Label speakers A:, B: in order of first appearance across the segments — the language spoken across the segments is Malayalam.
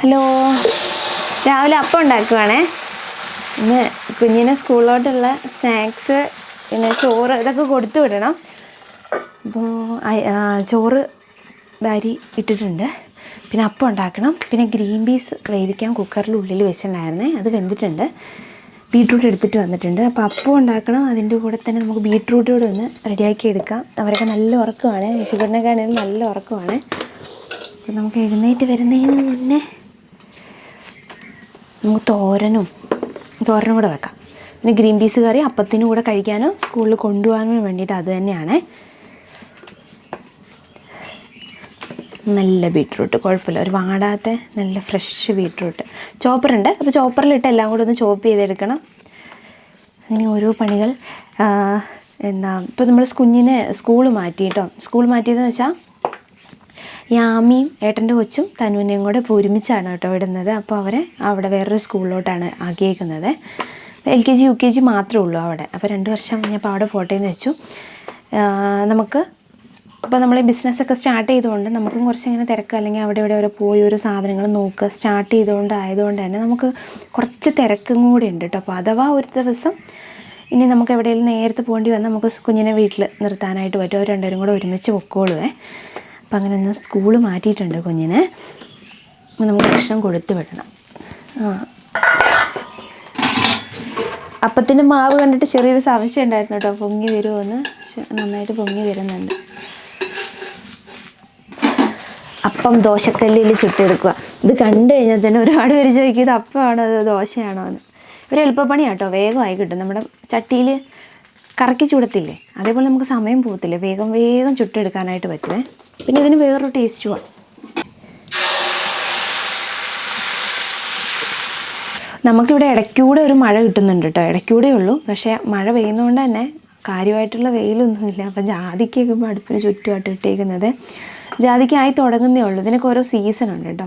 A: ഹലോ, രാവിലെ അപ്പം ഉണ്ടാക്കുവാണേ. ഇന്ന് കുഞ്ഞിനെ സ്കൂളിലോട്ടുള്ള സ്നാക്സ്, പിന്നെ ചോറ് ഇതൊക്കെ കൊടുത്തു വിടണം. അപ്പോൾ ചോറ് അരി ഇട്ടിട്ടുണ്ട്. പിന്നെ അപ്പം ഉണ്ടാക്കണം. പിന്നെ ഗ്രീൻ പീസ് വേവിക്കാൻ കുക്കറിൽ ഉള്ളിൽ വെച്ചിട്ടുണ്ടായിരുന്നേ, അത് വെന്തിട്ടുണ്ട്. ബീട്രൂട്ട് എടുത്തിട്ട് വന്നിട്ടുണ്ട്. അപ്പോൾ അപ്പം ഉണ്ടാക്കണം. അതിൻ്റെ കൂടെ തന്നെ നമുക്ക് ബീട്രൂട്ട് കൂടെ ഒന്ന് റെഡിയാക്കി എടുക്കാം. അവരൊക്കെ നല്ല ഉറക്കമാണ്, ഋഷിപർണക്കാണെങ്കിലും നല്ല ഉറക്കമാണ്. അപ്പോൾ നമുക്ക് എഴുന്നേറ്റ് വരുന്നതിന് മുന്നേ നമുക്ക് തോരനും കൂടെ വെക്കാം. പിന്നെ ഗ്രീൻ പീസ് കറി അപ്പത്തിനും കൂടെ കഴിക്കാനും സ്കൂളിൽ കൊണ്ടുപോകാനും വേണ്ടിയിട്ട് അത് തന്നെയാണ്. നല്ല ബീട്രൂട്ട്, കുഴപ്പമില്ല, ഒരു വാടാത്ത നല്ല ഫ്രഷ് ബീട്രൂട്ട്. ചോപ്പറുണ്ട്, അപ്പോൾ ചോപ്പറിലിട്ട് എല്ലാം കൂടെ ഒന്ന് ചോപ്പ് ചെയ്തെടുക്കണം. അങ്ങനെ ഓരോ പണികൾ. ഇപ്പോൾ നമ്മൾ കുഞ്ഞിനെ സ്കൂൾ മാറ്റി കേട്ടോ. സ്കൂൾ മാറ്റിയതെന്ന് വെച്ചാൽ യാമിയും ഏട്ടൻ്റെ കൊച്ചും തനുവിനെയും കൂടെ ഇപ്പോൾ ഒരുമിച്ചാണ് കേട്ടോ വിടുന്നത്. അപ്പോൾ അവരെ അവിടെ വേറൊരു സ്കൂളിലോട്ടാണ് ആക്കിയേക്കുന്നത്. LKG UKG മാത്രമേ ഉള്ളൂ അവിടെ. അപ്പോൾ 2 വർഷം കഴിഞ്ഞപ്പോൾ അവിടെ പോട്ടേന്ന് വെച്ചു. നമുക്ക് ഇപ്പോൾ നമ്മൾ ഈ ബിസിനസ്സൊക്കെ സ്റ്റാർട്ട് ചെയ്തുകൊണ്ട് നമുക്കും കുറച്ചിങ്ങനെ തിരക്ക്, അല്ലെങ്കിൽ അവിടെ ഇവിടെ പോയി ഓരോ സാധനങ്ങൾ നോക്കുക സ്റ്റാർട്ട് ആയതുകൊണ്ട് തന്നെ നമുക്ക് കുറച്ച് തിരക്കും കൂടി ഉണ്ട് കേട്ടോ. അപ്പോൾ അഥവാ ഒരു ദിവസം ഇനി നമുക്ക് എവിടെയെങ്കിലും നേരത്തെ പോകേണ്ടി വന്നാൽ നമുക്ക് കുഞ്ഞിനെ വീട്ടിൽ നിർത്താനായിട്ട് പറ്റും. അവർ രണ്ടുപേരും കൂടെ ഒരുമിച്ച് പൊക്കോളുവേ. അപ്പം അങ്ങനെ ഒന്ന് സ്കൂള് മാറ്റിയിട്ടുണ്ട് കുഞ്ഞിനെ. നമുക്ക് ഭക്ഷണം കൊടുത്ത് വിടണം. അപ്പത്തിൻ്റെ മാവ് കണ്ടിട്ട് ചെറിയൊരു സംശയം ഉണ്ടായിരുന്നു കേട്ടോ, പൊങ്ങി വരുമോയെന്ന്. പക്ഷെ നന്നായിട്ട് പൊങ്ങി വരുന്നുണ്ട്. അപ്പം ദോശക്കല്ലിൽ ചുട്ടെടുക്കുക. ഇത് കണ്ടു കഴിഞ്ഞാൽ തന്നെ ഒരുപാട് പേര് ചോദിക്കും ഇത് അപ്പമാണോ അത് ദോശയാണോ എന്ന്. ഒരു എളുപ്പപ്പണിയാണ് കേട്ടോ, വേഗമായി കിട്ടും. നമ്മുടെ ചട്ടിയിൽ കറക്കി ചൂടത്തില്ലേ, അതേപോലെ നമുക്ക് സമയം പോകത്തില്ല, വേഗം ചുട്ടെടുക്കാനായിട്ട് പറ്റുമേ. പിന്നെ ഇതിന് വേറൊരു ടേസ്റ്റുമാണ്. നമുക്കിവിടെ ഇടയ്ക്കൂടെ ഒരു മഴ കിട്ടുന്നുണ്ട് കേട്ടോ, ഇടയ്ക്കൂടെ ഉള്ളൂ. പക്ഷേ മഴ പെയ്യുന്നതുകൊണ്ട് തന്നെ കാര്യമായിട്ടുള്ള വെയിലൊന്നുമില്ല. അപ്പം ജാതിക്കൊക്കെ ഇപ്പോൾ അടുപ്പിന് ചുറ്റുമായിട്ട് ഇട്ടേക്കുന്നത്. ജാതിക്കായി തുടങ്ങുന്നേ ഉള്ളൂ. ഇതിനൊക്കെ ഓരോ സീസണുണ്ട് കേട്ടോ.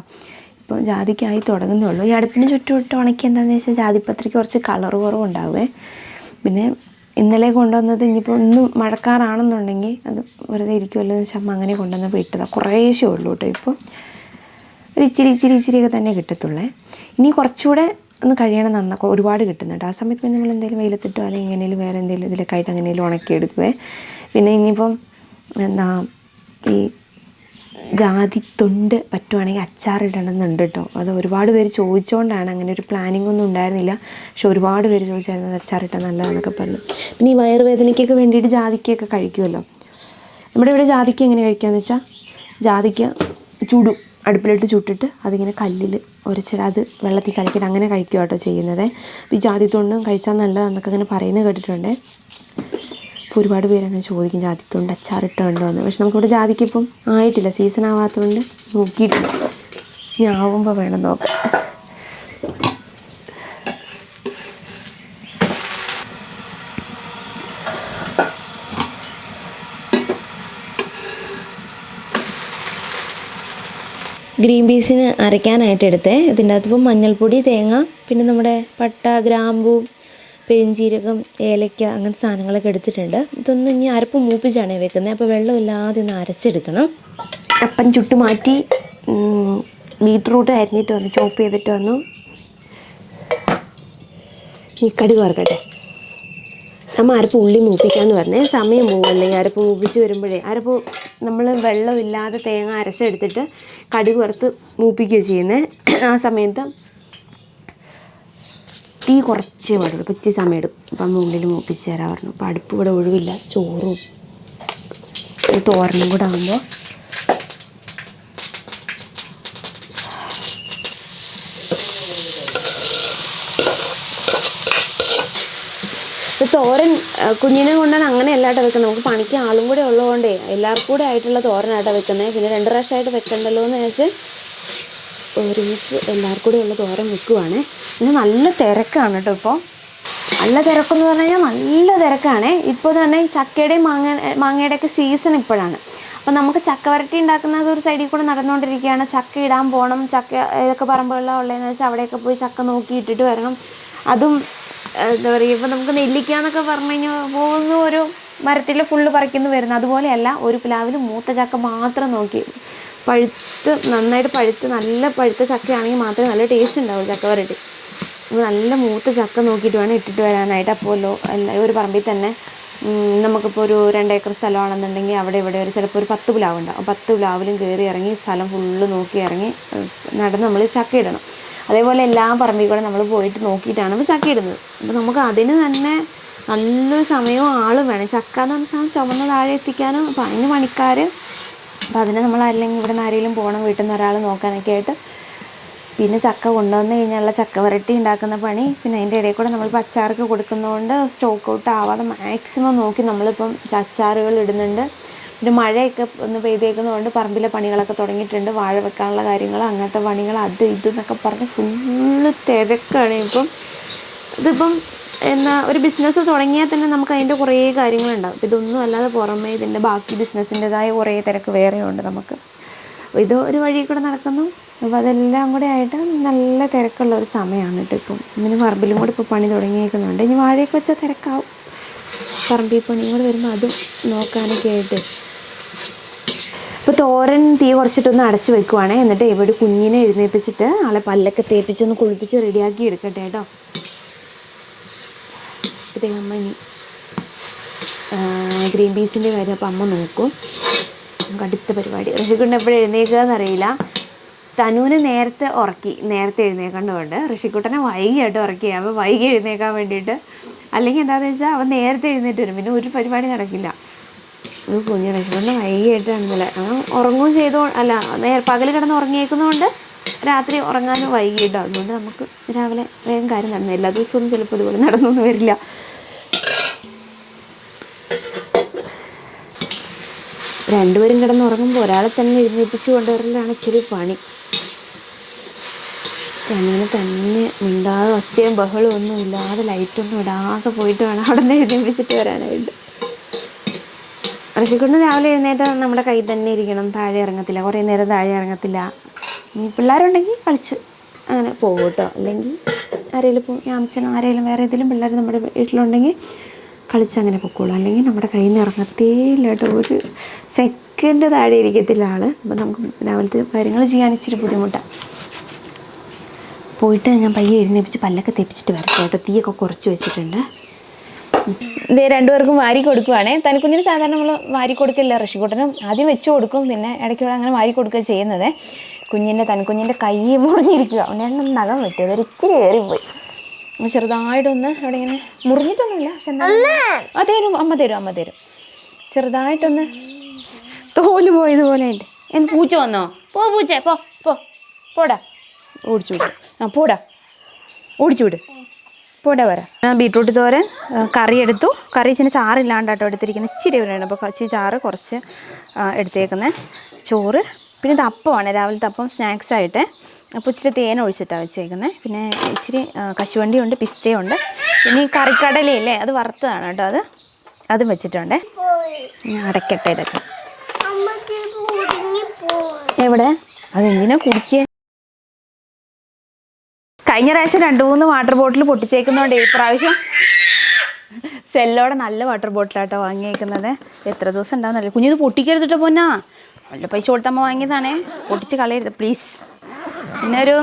A: ഇപ്പോൾ ജാതിക്കായി തുടങ്ങുന്നേ ഉള്ളൂ. ഈ അടുപ്പിന് ചുറ്റുമിട്ട് ഉണക്കി എന്താണെന്ന് വെച്ചാൽ ജാതിപത്രിക്ക് കുറച്ച് കളർ കുറവുണ്ടാവുമേ. പിന്നെ ഇന്നലെ കൊണ്ടുവന്നത് ഇനിയിപ്പോൾ ഒന്നും മഴക്കാറാണെന്നുണ്ടെങ്കിൽ അത് വെറുതെ ഇരിക്കുമല്ലോ എന്ന് വെച്ചാൽ അങ്ങനെ കൊണ്ടുവന്നപ്പോൾ ഇട്ടതാണ്. കുറേശ്ശേ ഉള്ളൂ കേട്ടോ. ഇപ്പോൾ ഒരു ഇച്ചിരിയൊക്കെ തന്നെ കിട്ടത്തുള്ളേ. ഇനി കുറച്ചുകൂടെ ഒന്ന് കഴിയണം, നന്നാക്കും. ഒരുപാട് കിട്ടുന്നുണ്ട്. ആ സമയത്ത് പിന്നെ നമ്മൾ എന്തെങ്കിലും വെയിലത്തിട്ടോ അല്ലെങ്കിൽ എങ്ങനെയും വേറെ എന്തെങ്കിലും ഇതിലൊക്കെ ആയിട്ട് അങ്ങനെയും ഉണക്കിയെടുക്കുവേ. പിന്നെ ഇനിയിപ്പം ഈ ജാതിത്തൊണ്ട് പറ്റുവാണെങ്കിൽ അച്ചാറിടണമെന്നുണ്ട് കേട്ടോ. അത് ഒരുപാട് പേര് ചോദിച്ചുകൊണ്ടാണ്, അങ്ങനെ ഒരു പ്ലാനിങ് ഒന്നും ഉണ്ടായിരുന്നില്ല. പക്ഷെ ഒരുപാട് പേര് ചോദിച്ചായിരുന്നു അച്ചാറിട്ടാൽ നല്ലതാണെന്നൊക്കെ പറഞ്ഞു. പിന്നെ ഈ വയറുവേദനയ്ക്കൊക്കെ വേണ്ടിയിട്ട് ജാതിക്കയൊക്കെ കഴിക്കുമല്ലോ. നമ്മുടെ ഇവിടെ ജാതിക്ക എങ്ങനെ കഴിക്കാമെന്ന് വെച്ചാൽ ജാതിക്ക ചുടും, അടുപ്പിലിട്ട് ചുട്ടിട്ട് അതിങ്ങനെ കല്ലിൽ ഉരച്ചിട്ട് അത് വെള്ളത്തിൽ കലക്കിയിട്ട് അങ്ങനെ കഴിക്കുക കേട്ടോ ചെയ്യുന്നത്. അപ്പോൾ ഈ ജാതിത്തൊണ്ടും കഴിച്ചാൽ നല്ലതാണെന്നൊക്കെ അങ്ങനെ പറയുന്നത് കേട്ടിട്ടുണ്ട്. ഇപ്പോൾ ഒരുപാട് പേര് അങ്ങനെ ചോദിക്കും ജാതിത്തൊണ്ട് അച്ചാറിട്ടുണ്ടോ എന്ന്. പക്ഷെ നമുക്കിവിടെ ജാതിക്കിപ്പം ആയിട്ടില്ല, സീസൺ ആവാത്തതുകൊണ്ട് നോക്കിയിട്ടില്ല. ഇനി ആവുമ്പോൾ വേണം നോക്കാം. ഗ്രീൻ പീസിന് അരയ്ക്കാനായിട്ട് എടുത്തേ. ഇതിൻ്റെ അകത്ത് ഇപ്പം മഞ്ഞൾപ്പൊടി, തേങ്ങ, പിന്നെ നമ്മുടെ പട്ട, ഗ്രാമ്പൂ, പെരിഞ്ചീരകം, ഏലയ്ക്ക, അങ്ങനത്തെ സാധനങ്ങളൊക്കെ എടുത്തിട്ടുണ്ട്. ഇതൊന്ന് ഇനി അരപ്പ് മൂപ്പിച്ചാണ് വെക്കുന്നത്. അപ്പോൾ വെള്ളമില്ലാതെ ഒന്ന് അരച്ചെടുക്കണം. അപ്പം ചുട്ട് മാറ്റി ബീട്രൂട്ട് അരിഞ്ഞിട്ട് വന്നു, ചോപ്പ് ചെയ്തിട്ട് വന്നു. ഈ കടുക് വറുക്കട്ടെ. നമ്മൾ അരപ്പ് ഉള്ളി മൂപ്പിക്കാമെന്ന് പറഞ്ഞേ, സമയം പോകുമല്ലേ ഈ അരപ്പ് മൂപ്പിച്ച് വരുമ്പോഴേ. അരപ്പ് നമ്മൾ വെള്ളമില്ലാതെ തേങ്ങ അരച്ചെടുത്തിട്ട് കടുക് വറുത്ത് മൂപ്പിക്കുകയാണ് ചെയ്യുന്നത്. ആ സമയത്ത് തീ കുറച്ചേ പാടുള്ളൂ. ഇപ്പോൾ ഇച്ചിരി സമയം എടുക്കും. അപ്പം ഉള്ളിൽ മൂപ്പിച്ച് തരാൻ പറഞ്ഞു. അപ്പോൾ അടുപ്പ് ഇവിടെ ഒഴിവില്ല. ചോറും തോരനും കൂടെ ആകുമ്പോൾ തോരൻ കുഞ്ഞിനെ കൊണ്ടാണ് അങ്ങനെ എല്ലാവരും വെക്കുന്നത്. നമുക്ക് പണിക്ക് ആളും കൂടെ ഉള്ളതുകൊണ്ടേ എല്ലാവർക്കും കൂടെ ആയിട്ടുള്ള തോരനായിട്ടാണ് വെക്കുന്നത്. പിന്നെ 2 പ്രാവശ്യമായിട്ട് വെക്കണ്ടല്ലോ എന്ന് വെച്ച് ഒരുമിച്ച് എല്ലാവർക്കും കൂടെ ഉള്ള തോരൻ വെക്കുവാണ്. പിന്നെ നല്ല തിരക്കാണ് കേട്ടോ. ഇപ്പോൾ നല്ല തിരക്കെന്ന് പറഞ്ഞു കഴിഞ്ഞാൽ നല്ല തിരക്കാണ്. ഇപ്പോൾ തന്നെ ചക്കയുടെയും മാങ്ങയുടെയൊക്കെ സീസൺ ഇപ്പോഴാണ്. അപ്പോൾ നമുക്ക് ചക്ക വരട്ടി ഉണ്ടാക്കുന്നത് ഒരു സൈഡിൽ കൂടെ നടന്നുകൊണ്ടിരിക്കുകയാണ്. ചക്ക ഇടാൻ പോകണം. ചക്ക ഏതൊക്കെ പറമ്പുകളിലാണ് ഉള്ളതെന്ന് വെച്ചാൽ അവിടെയൊക്കെ പോയി ചക്ക നോക്കി ഇട്ടിട്ട് വരണം. അതും എന്താ പറയുക, ഇപ്പോൾ നമുക്ക് നെല്ലിക്ക എന്നൊക്കെ പറഞ്ഞു കഴിഞ്ഞാൽ പോകുന്ന ഒരു മരത്തിൽ ഫുള്ള് പറിക്കുന്നു വരുന്നു. അതുപോലെയല്ല, ഒരു പ്ലാവിൽ മൂത്ത ചക്ക മാത്രം നോക്കി നന്നായിട്ട് പഴുത്ത് നല്ല പഴുത്ത ചക്കയാണെങ്കിൽ മാത്രമേ നല്ല ടേസ്റ്റ് ഉണ്ടാവുള്ളൂ ചക്ക വരട്ടി. അപ്പോൾ നല്ല മൂത്ത ചക്ക നോക്കിയിട്ട് വേണം ഇട്ടിട്ട് വരാനായിട്ട്. അപ്പോൾ ഒരു പറമ്പിൽ തന്നെ നമുക്കിപ്പോൾ ഒരു 2 ഏക്കർ സ്ഥലമാണെന്നുണ്ടെങ്കിൽ അവിടെ ഇവിടെ ചിലപ്പോൾ ഒരു 10 പ്ലാവ് ഉണ്ടാവും. 10 പ്ലാവിലും കയറി ഇറങ്ങി സ്ഥലം ഫുള്ള് നോക്കി ഇറങ്ങി നടന്ന് നമ്മൾ ചക്ക ഇടണം. അതേപോലെ എല്ലാ പറമ്പിൽ കൂടെ നമ്മൾ പോയിട്ട് നോക്കിയിട്ടാണ് നമ്മൾ ചക്ക ഇടുന്നത്. അപ്പോൾ നമുക്ക് അതിന് തന്നെ നല്ലൊരു സമയവും ആളും വേണം. ചക്ക എന്ന് പറഞ്ഞ സാധനം ചുമന്ന് താഴെ എത്തിക്കാനും അപ്പോൾ അതിന് പണിക്കാർ. അപ്പോൾ അതിന് നമ്മൾ അല്ലെങ്കിൽ ഇവിടെ നിന്ന് ആരെങ്കിലും പോകണം, വീട്ടിൽ നിന്ന് ഒരാൾ നോക്കാനൊക്കെ ആയിട്ട്. പിന്നെ ചക്ക കൊണ്ടുവന്ന് കഴിഞ്ഞാലുള്ള ചക്ക വരട്ടി ഉണ്ടാക്കുന്ന പണി. പിന്നെ അതിൻ്റെ ഇടയിൽ കൂടെ നമ്മൾ അച്ചാർക്ക് കൊടുക്കുന്നതുകൊണ്ട് സ്റ്റോക്ക് ഔട്ട് ആവാതെ മാക്സിമം നോക്കി നമ്മളിപ്പം അച്ചാറുകൾ ഇടുന്നുണ്ട്. പിന്നെ മഴയൊക്കെ ഒന്ന് പെയ്തേക്കുന്നതുകൊണ്ട് പറമ്പിലെ പണികളൊക്കെ തുടങ്ങിയിട്ടുണ്ട്. വാഴ വെക്കാനുള്ള കാര്യങ്ങൾ, അങ്ങനത്തെ പണികൾ, അത് ഇതെന്നൊക്കെ പറഞ്ഞ് ഫുള്ള് തിരക്കാണ് ഇപ്പം. ഇതിപ്പം ഒരു ബിസിനസ് തുടങ്ങിയാൽ തന്നെ നമുക്ക് അതിൻ്റെ കുറേ കാര്യങ്ങളുണ്ടാകും. ഇതൊന്നും അല്ലാതെ പുറമേ ഇതിൻ്റെ ബാക്കി ബിസിനസ്സിൻ്റെതായ കുറേ തിരക്ക് വേറെയുണ്ട് നമുക്ക്. ഇത് ഒരു വഴി കൂടെ നടക്കുന്നു. അപ്പോൾ അതെല്ലാം കൂടെ ആയിട്ട് നല്ല തിരക്കുള്ള ഒരു സമയമാണ് കേട്ടോ ഇപ്പം. ഇങ്ങനെ പറമ്പിലും കൂടെ ഇപ്പോൾ പണി തുടങ്ങിയേക്കുന്നുണ്ട്. ഇനി വാഴയൊക്കെ വെച്ചാൽ തിരക്കാവും. പറമ്പിൽ പണിയും കൂടെ വരുമ്പോൾ അതും നോക്കാനൊക്കെ ആയിട്ട്. ഇപ്പോൾ തോരൻ തീ കുറച്ചിട്ടൊന്ന് അടച്ച് വെക്കുവാണേ. എന്നിട്ട് ഇവിടെ കുഞ്ഞിനെ എഴുന്നേൽപ്പിച്ചിട്ട് ആളെ പല്ലൊക്കെ തേപ്പിച്ചൊന്ന് കുളിപ്പിച്ച് റെഡിയാക്കി എടുക്കട്ടെ കേട്ടോ. ഇപ്പോഴത്തേക്ക് അമ്മ ഇനി ഗ്രീൻ പീസിൻ്റെ കാര്യം അപ്പോൾ അമ്മ നോക്കും. നമുക്ക് അടുത്ത പരിപാടി. ഋഷിക്കുട്ടൻ എപ്പോഴും എഴുന്നേൽക്കുക എന്നറിയില്ല. തനുവിനെ നേരത്തെ എഴുന്നേൽക്കേണ്ടതുണ്ട്. ഋഷിക്കുട്ടനെ വൈകിയായിട്ട് ഉറക്കി. അപ്പോൾ വൈകി എഴുന്നേൽക്കാൻ വേണ്ടിയിട്ട്, അല്ലെങ്കിൽ എന്താണെന്ന് വെച്ചാൽ അവൻ നേരത്തെ എഴുന്നേറ്റ് വരും. പിന്നെ ഒരു പരിപാടി നടക്കില്ല. ഒരു കുഞ്ഞ് ഋഷിക്കുട്ടനെ വൈകിയായിട്ടാണെന്നില്ല. അവൻ ഉറങ്ങുകയും പകൽ കിടന്ന് ഉറങ്ങിയേക്കുന്നതുകൊണ്ട് രാത്രി ഉറങ്ങാനും വൈകിട്ടോ. അതുകൊണ്ട് നമുക്ക് രാവിലെ വേഗം കാര്യം നടന്നു. എല്ലാ ദിവസവും ചിലപ്പോൾ ഇതുപോലെ നടന്നൊന്നും വരില്ല. രണ്ടുപേരും കിടന്നുറങ്ങുമ്പോൾ ഒരാളെ തന്നെ എഴുന്നേൽപ്പിച്ച് കൊണ്ടുവരലാണ് ഇച്ചിരി പണി. അങ്ങനെ തന്നെ മിണ്ടാതെ ഒച്ചയും ബഹളവും ഒന്നും ഇല്ലാതെ ലൈറ്റൊന്നും ഇടാതെ പോയിട്ട് വേണം അവിടെ നിന്ന് എഴുന്നേൽപ്പിച്ചിട്ട് വരാനായിട്ട്. ഋഷിക്കുട്ടൻ രാവിലെ എഴുന്നേറ്റ് നമ്മുടെ കയ്യിൽ തന്നെ ഇരിക്കണം. താഴെ ഇറങ്ങത്തില്ല, കുറേ നേരം താഴെ ഇറങ്ങത്തില്ല. ഇനി പിള്ളേരുണ്ടെങ്കിൽ കളിച്ച് അങ്ങനെ പോകും കേട്ടോ. അല്ലെങ്കിൽ ആരെങ്കിലും ഇപ്പോൾ യാമിച്ചനോ ആരെങ്കിലും വേറെ ഏതെങ്കിലും പിള്ളേർ നമ്മുടെ വീട്ടിലുണ്ടെങ്കിൽ കളിച്ചങ്ങനെ പൊക്കോളൂ. അല്ലെങ്കിൽ നമ്മുടെ കയ്യിൽ നിന്ന് ഇറങ്ങത്തേയില്ല കേട്ടോ. ഒരു സെക്കൻഡ് താഴെ ഇരിക്കത്തില്ല ആൾ. അപ്പോൾ നമുക്ക് രാവിലത്തെ കാര്യങ്ങൾ ചെയ്യാൻ ഇച്ചിരി ബുദ്ധിമുട്ടാണ്. പോയിട്ട് ഞാൻ പയ്യെ എഴുന്നേപ്പിച്ച് പല്ലൊക്കെ തേപ്പിച്ചിട്ട് വരട്ടെ കേട്ടോ. തീയൊക്കെ കുറച്ച് വെച്ചിട്ടുണ്ട്. ഇതേ രണ്ടുപേർക്കും വാരി കൊടുക്കുവാണേ. തനിക്കുഞ്ഞിന് സാധാരണ നമ്മൾ വാരി കൊടുക്കില്ല. ഋഷിക്കുട്ടനും ആദ്യം വെച്ച് കൊടുക്കും, പിന്നെ ഇടയ്ക്കൂടെ അങ്ങനെ വാരി കൊടുക്കുക ചെയ്യുന്നത്. തനിക്കുഞ്ഞിൻ്റെ കൈ മുറിഞ്ഞിരിക്കുക. അവനെ നഖം വെട്ടി, അതൊരു ഇച്ചിരി കയറിപ്പോയി. ചെറുതായിട്ടൊന്ന് അവിടെ ഇങ്ങനെ മുറിഞ്ഞിട്ടൊന്നുമില്ല, പക്ഷെ എന്തായാലും അമ്മ തരും. ചെറുതായിട്ടൊന്ന് തോല് പോയതുപോലെ ഉണ്ട്. പൂച്ച വന്നോ? പൂച്ചേ പോടാ, ഓടിച്ചു വിട്. ഓടിച്ചു വിട്, പോടാ വരാം. ബീട്രൂട്ട് തോരൻ കറി എടുത്തു. കറി ഇച്ചിരി ചാറില്ലാണ്ട് കേട്ടോ എടുത്തിരിക്കുന്നത്. ഇച്ചിരി വരെയാണ്. അപ്പോൾ ഇച്ചിരി ചാറ് കുറച്ച് എടുത്തേക്കുന്നത്. ചോറ്, പിന്നെ ഇത് അപ്പമാണ്, രാവിലത്തെ അപ്പം സ്നാക്സായിട്ട്. അപ്പോൾ ഇച്ചിരി തേൻ ഒഴിച്ചിട്ടാണ് വെച്ചേക്കുന്നത്. പിന്നെ ഇച്ചിരി കശുവണ്ടിയുണ്ട്, പിസ്തയുണ്ട്. പിന്നെ ഈ കറിക്കടലയില്ലേ, അത് വറുത്തതാണ് കേട്ടോ. അതും വെച്ചിട്ടുണ്ട്. ഞാൻ അടയ്ക്കട്ടെ ഇതൊക്കെ. എവിടെ അതെന്തിനാ കുടിക്കുക? കഴിഞ്ഞ പ്രാവശ്യം 2-3 വാട്ടർ ബോട്ടിൽ പൊട്ടിച്ചേക്കുന്നതുകൊണ്ട് ഈ പ്രാവശ്യം സെല്ലോടെ നല്ല വാട്ടർ ബോട്ടിലാട്ടോ വാങ്ങിയേക്കുന്നത്. എത്ര ദിവസം ഉണ്ടാകുന്നല്ലേ. കുഞ്ഞിത് പൊട്ടിക്കരുതിട്ടോ പോന്നാ. നല്ല പൈസ കൊടുത്തമ്മ വാങ്ങിയതാണേ, പൊട്ടിച്ച് കളയരുത് പ്ലീസ്. പിന്നെ ഒരു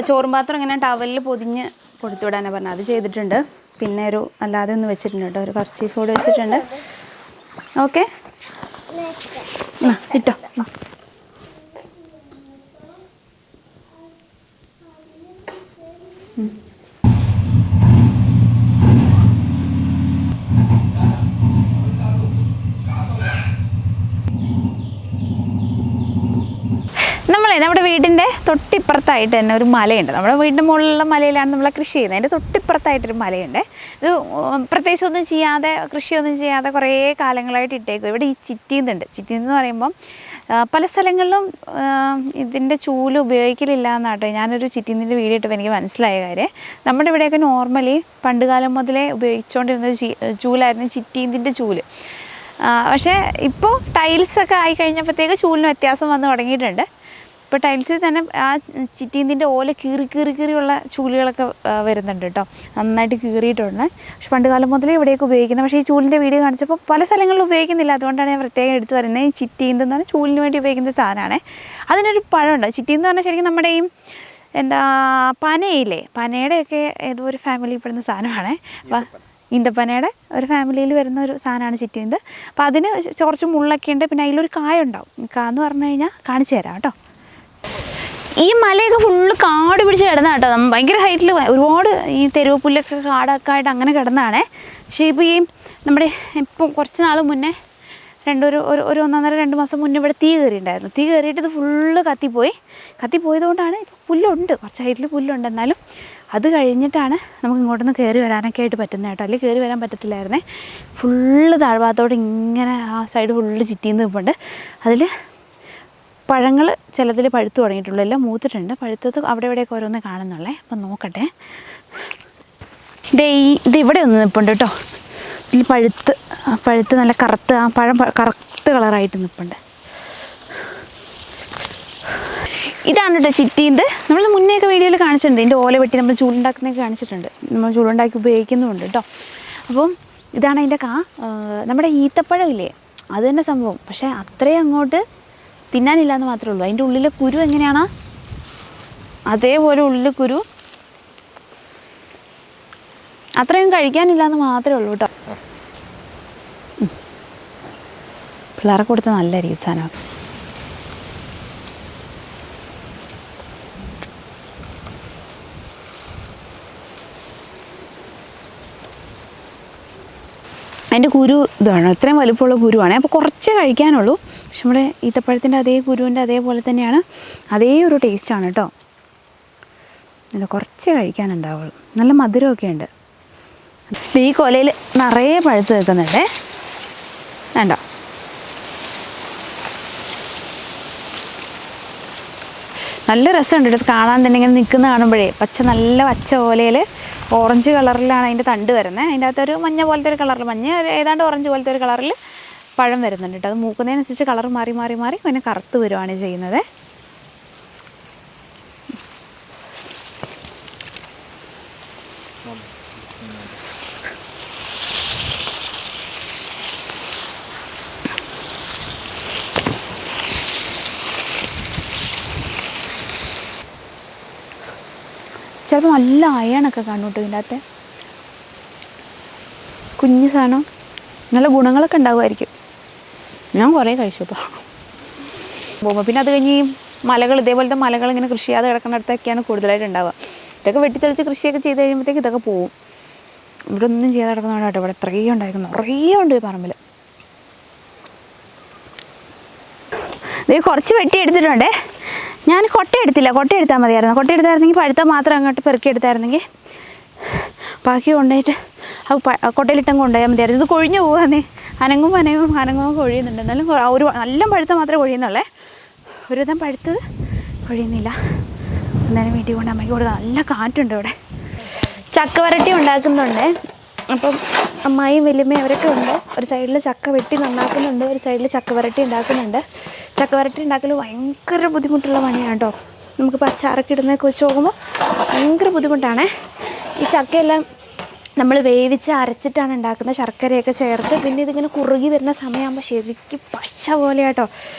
A: ചോറും പാത്രം ഇങ്ങനെ ടവലിൽ പൊതിഞ്ഞ് കൊടുത്തുവിടാനാണ് പറഞ്ഞത്, അത് ചെയ്തിട്ടുണ്ട്. പിന്നെ അല്ലാതെ ഒന്ന് വെച്ചിട്ടുണ്ട് കേട്ടോ, ഒരു കർച്ചീഫ് കൂടെ വെച്ചിട്ടുണ്ട്. ഓക്കെ, ഇട്ടോ. നമ്മുടെ വീടിൻ്റെ തൊട്ടിപ്പുറത്തായിട്ട് തന്നെ ഒരു മലയുണ്ട്. നമ്മുടെ വീടിൻ്റെ മുകളിലുള്ള മലയിലാണ് നമ്മൾ കൃഷി ചെയ്യുന്നത്. അതിൻ്റെ തൊട്ടിപ്പുറത്തായിട്ടൊരു മലയുണ്ട്. ഇത് പ്രത്യേകിച്ചൊന്നും ചെയ്യാതെ, കൃഷിയൊന്നും ചെയ്യാതെ കുറേ കാലങ്ങളായിട്ട് ഇട്ടേക്കും. ഇവിടെ ഈ ചിറ്റീന്നുണ്ട്. ചിറ്റീന്ന് പറയുമ്പം പല സ്ഥലങ്ങളിലും ഇതിൻ്റെ ചൂല് ഉപയോഗിക്കലില്ല എന്നാട്ടോ ഞാനൊരു ചിറ്റീന്നിൻ്റെ വീഡിയോ ഇട്ടപ്പോൾ എനിക്ക് മനസ്സിലായ കാര്യം. നമ്മുടെ ഇവിടെയൊക്കെ നോർമലി പണ്ട് കാലം മുതലേ ഉപയോഗിച്ചുകൊണ്ടിരുന്ന ചൂലായിരുന്നു ചിറ്റീന്നിൻ്റെ ചൂല്. പക്ഷേ ഇപ്പോൾ ടൈൽസൊക്കെ ആയി കഴിഞ്ഞപ്പോഴത്തേക്ക് ചൂലിന് വ്യത്യാസം വന്ന് തുടങ്ങിയിട്ടുണ്ട്.
B: ഇപ്പോൾ ടൈൽസിൽ തന്നെ ആ ചിറ്റീന്തിൻ്റെ ഓല കീറിയുള്ള ചൂലുകളൊക്കെ വരുന്നുണ്ട് കേട്ടോ, നന്നായിട്ട് കീറിയിട്ടുണ്ട്. പക്ഷെ പണ്ട് കാലം മുതലേ ഇവിടെയൊക്കെ ഉപയോഗിക്കുന്നത്. പക്ഷേ ഈ ചൂലിൻ്റെ വീഡിയോ കാണിച്ചപ്പോൾ പല സ്ഥലങ്ങളിലും ഉപയോഗിക്കുന്നില്ല, അതുകൊണ്ടാണ് ഞാൻ പ്രത്യേകം എടുത്ത് പറയുന്നത്. ഈ ചിറ്റീന്ത് എന്ന് പറഞ്ഞാൽ ചൂലിന് വേണ്ടി ഉപയോഗിക്കുന്ന സാധനമാണ്. അതിനൊരു പഴമുണ്ട്. ചിറ്റീന്ത് പറഞ്ഞാൽ ശരിക്കും നമ്മുടെ ഈ പനയില്ലേ, പനയുടെയൊക്കെ ഏതോ ഒരു ഫാമിലിയിൽ പെടുന്ന സാധനമാണ്. അപ്പോൾ ഈന്തപ്പനയുടെ ഒരു ഫാമിലിയിൽ വരുന്ന ഒരു സാധനമാണ് ചിറ്റീന്ത്. അപ്പോൾ അതിന് കുറച്ച് മുള്ളൊക്കെ ഉണ്ട്, പിന്നെ അതിലൊരു കായ ഉണ്ടാവും. എന്ന് പറഞ്ഞു കഴിഞ്ഞാൽ കാണിച്ചു തരാം കേട്ടോ. ഈ മലയൊക്കെ ഫുള്ള് കാട് പിടിച്ച് കിടന്ന കേട്ടോ, ഭയങ്കര ഹൈറ്റിൽ ഒരുപാട് ഈ തെരുവ് പുല്ലൊക്കെ കാടൊക്കെ ആയിട്ട് അങ്ങനെ കിടന്നതാണേ. പക്ഷേ ഇപ്പോൾ ഈ നമ്മുടെ ഇപ്പം കുറച്ച് നാൾ മുന്നേ ഒരു 1.5-2 മാസം മുന്നേ ഇവിടെ തീ കയറിയിട്ടുണ്ടായിരുന്നു. തീ കയറിയിട്ട് ഇത് ഫുള്ള് കത്തിപ്പോയതുകൊണ്ടാണ് ഇപ്പോൾ പുല്ലുണ്ട്, കുറച്ച് ഹൈറ്റിൽ പുല്ലുണ്ട്. എന്നാലും അത് കഴിഞ്ഞിട്ടാണ് നമുക്ക് ഇങ്ങോട്ടൊന്ന് കയറി വരാനൊക്കെ ആയിട്ട് പറ്റുന്നത് കേട്ടോ. അല്ലെങ്കിൽ കയറി വരാൻ പറ്റത്തില്ലായിരുന്നേ. ഫുള്ള് താഴ്ഭാഗത്തോടെ ഇങ്ങനെ ആ സൈഡ് ഫുള്ള് ചിറ്റീന്ന് നിൽപ്പുണ്ട്. അതിൽ പഴങ്ങൾ ചിലതിൽ പഴുത്ത് തുടങ്ങിയിട്ടുള്ളൂ, എല്ലാം മൂത്തിട്ടുണ്ട്. പഴുത്തത് അവിടെ ഇവിടെയൊക്കെ ഓരോന്ന് കാണുന്നുള്ളേ. അപ്പം നോക്കട്ടെ. ഇത് ഇവിടെ ഒന്ന് നിൽപ്പുണ്ട് കേട്ടോ. ഇതിൽ പഴുത്ത് നല്ല കറുത്ത്, ആ പഴം കറുത്ത് കളറായിട്ട് നിൽപ്പുണ്ട്. ഇതാണ് കേട്ടോ ചിറ്റീന്ത്. നമ്മൾ മുന്നേയൊക്കെ വീഡിയോയിൽ കാണിച്ചിട്ടുണ്ട്. ഇതിൻ്റെ ഓല വെട്ടി നമ്മൾ ചൂടുണ്ടാക്കുന്നതൊക്കെ കാണിച്ചിട്ടുണ്ട്. നമ്മൾ ചൂടുണ്ടാക്കി ഉപയോഗിക്കുന്നുമുണ്ട് കേട്ടോ. അപ്പം ഇതാണ് അതിൻ്റെ നമ്മുടെ ഈത്തപ്പഴം ഇല്ലേ, അത് തന്നെ സംഭവം. പക്ഷേ അത്രയും അങ്ങോട്ട് തിന്നാനില്ല എന്ന് മാത്രമേ ഉള്ളൂ. അതിൻ്റെ ഉള്ളിലെ കുരു എങ്ങനെയാണ് അതേപോലെ ഉള്ളിൽ കുരു അത്രയും കഴിക്കാനില്ല എന്ന് മാത്രമേ ഉള്ളൂ കേട്ടോ. പിള്ളേർക്ക് കൊടുത്ത നല്ല രീതി സാധനമാണ്. അതിൻ്റെ കുരു ഇതാണ്, ഇത്രയും വലുപ്പമുള്ള കുരുവാണ്. അപ്പോൾ കുറച്ചേ കഴിക്കാനുള്ളൂ. പക്ഷെ നമ്മുടെ ഈത്തപ്പഴത്തിൻ്റെ അതേ കുരുവിൻ്റെ അതേപോലെ തന്നെയാണ്, അതേ ഒരു ടേസ്റ്റാണ് കേട്ടോ. നല്ല കുറച്ചേ കഴിക്കാനുണ്ടാവുള്ളൂ. നല്ല മധുരമൊക്കെ ഉണ്ട്. ഈ കൊലയിൽ നിറയെ പഴുത്ത് നിൽക്കുന്നുണ്ട്. വേണ്ട, നല്ല രസമുണ്ട് ഇത് കാണാൻ തന്നെ. ഇങ്ങനെ നിൽക്കുന്ന കാണുമ്പോഴേ നല്ല പച്ച ഓലയിൽ ഓറഞ്ച് കളറിലാണ് അതിൻ്റെ തണ്ട് വരുന്നത്. അതിൻ്റെ അകത്തൊരു മഞ്ഞ പോലത്തെ ഒരു കളറിൽ, മഞ്ഞ ഏതാണ്ട് ഓറഞ്ച് പോലത്തെ ഒരു കളറിൽ പഴം വരുന്നുണ്ട് കേട്ടോ. അത് മൂക്കുന്നതിനനുസരിച്ച് കളർ മാറി പിന്നെ കറുത്ത് വരുവാണ് ചെയ്യുന്നത്. ചിലപ്പോൾ നല്ല അയണൊക്കെ കാണും കേട്ടോ ഇതിൻ്റെ അകത്ത്. കുഞ്ഞ് സാധനം, നല്ല ഗുണങ്ങളൊക്കെ ഉണ്ടാകുമായിരിക്കും. ഞാൻ കുറേ കഴിച്ചു ഇപ്പോൾ പോകുമ്പോൾ. പിന്നെ അത് കഴിഞ്ഞ് ഈ മലകൾ, ഇതേപോലത്തെ മലകൾ ഇങ്ങനെ കൃഷി ചെയ്യാതെ കിടക്കുന്നിടത്തൊക്കെയാണ് കൂടുതലായിട്ട് ഉണ്ടാവുക. ഇതൊക്കെ വെട്ടിത്തെളിച്ച് കൃഷിയൊക്കെ ചെയ്ത് കഴിയുമ്പോഴത്തേക്ക് ഇതൊക്കെ പോവും. ഇവിടെ ഒന്നും ചെയ്യാതെ കിടക്കുന്നതാണ് കേട്ടോ. ഇവിടെ ഇത്രയും ഉണ്ടായിരിക്കുന്നു, കുറേ ഉണ്ട് ഈ പറമ്പിൽ. ഇത് കുറച്ച് വെട്ടി എടുത്തിട്ടുണ്ടേ. ഞാൻ കൊട്ട എടുത്തില്ല, കൊട്ട എടുത്താൽ മതിയായിരുന്നു. കൊട്ട എടുത്തായിരുന്നെങ്കിൽ പഴുത്താൽ മാത്രം അങ്ങോട്ട് പെറുക്കി എടുത്തായിരുന്നെങ്കിൽ ബാക്കി കൊണ്ടുപോയിട്ട് അത് കൊട്ടയിലിട്ടങ്ങ് കൊണ്ടുപോയാൽ മതിയായിരുന്നു. ഇത് കൊഴിഞ്ഞു പോകാന്നേ, അനങ്ങുമ്പോൾ കൊഴിയുന്നുണ്ട്. എന്നാലും ഒരു നല്ല പഴുത്ത മാത്രമേ കൊഴിയുന്നുള്ളേ, ഒരുവിധം പഴുത്തത് കൊഴിയുന്നില്ല. എന്നാലും വീട്ടിൽ കൊണ്ട് അമ്മയ്ക്ക് കൊടുക്കുക. നല്ല കാറ്റുണ്ട് ഇവിടെ. ചക്ക വരട്ടി ഉണ്ടാക്കുന്നുണ്ട്. അപ്പം അമ്മായിയും വല്യമ്മയും അവരൊക്കെ ഉണ്ട്. ഒരു സൈഡിൽ ചക്ക വെട്ടി നന്നാക്കുന്നുണ്ട്, ഒരു സൈഡിൽ ചക്ക വരട്ടി ഉണ്ടാക്കുന്നുണ്ട്. ചക്ക വരട്ടി ഉണ്ടാക്കൽ ഭയങ്കര ബുദ്ധിമുട്ടുള്ള പണിയാണ് കേട്ടോ. നമുക്കിപ്പോൾ അച്ചാറൊക്കെ ഇടുന്നതൊക്കെ വെച്ച് നോക്കുമ്പോൾ ഭയങ്കര ബുദ്ധിമുട്ടാണ്. ഈ ചക്കയെല്ലാം നമ്മൾ വേവിച്ച് അരച്ചിട്ടാണ് ഉണ്ടാക്കുന്നത്, ശർക്കരയൊക്കെ ചേർത്ത്. പിന്നെ ഇതിങ്ങനെ കുറുകി വരുന്ന സമയമാകുമ്പോൾ ശരിക്കും പശ പോലെ കേട്ടോ,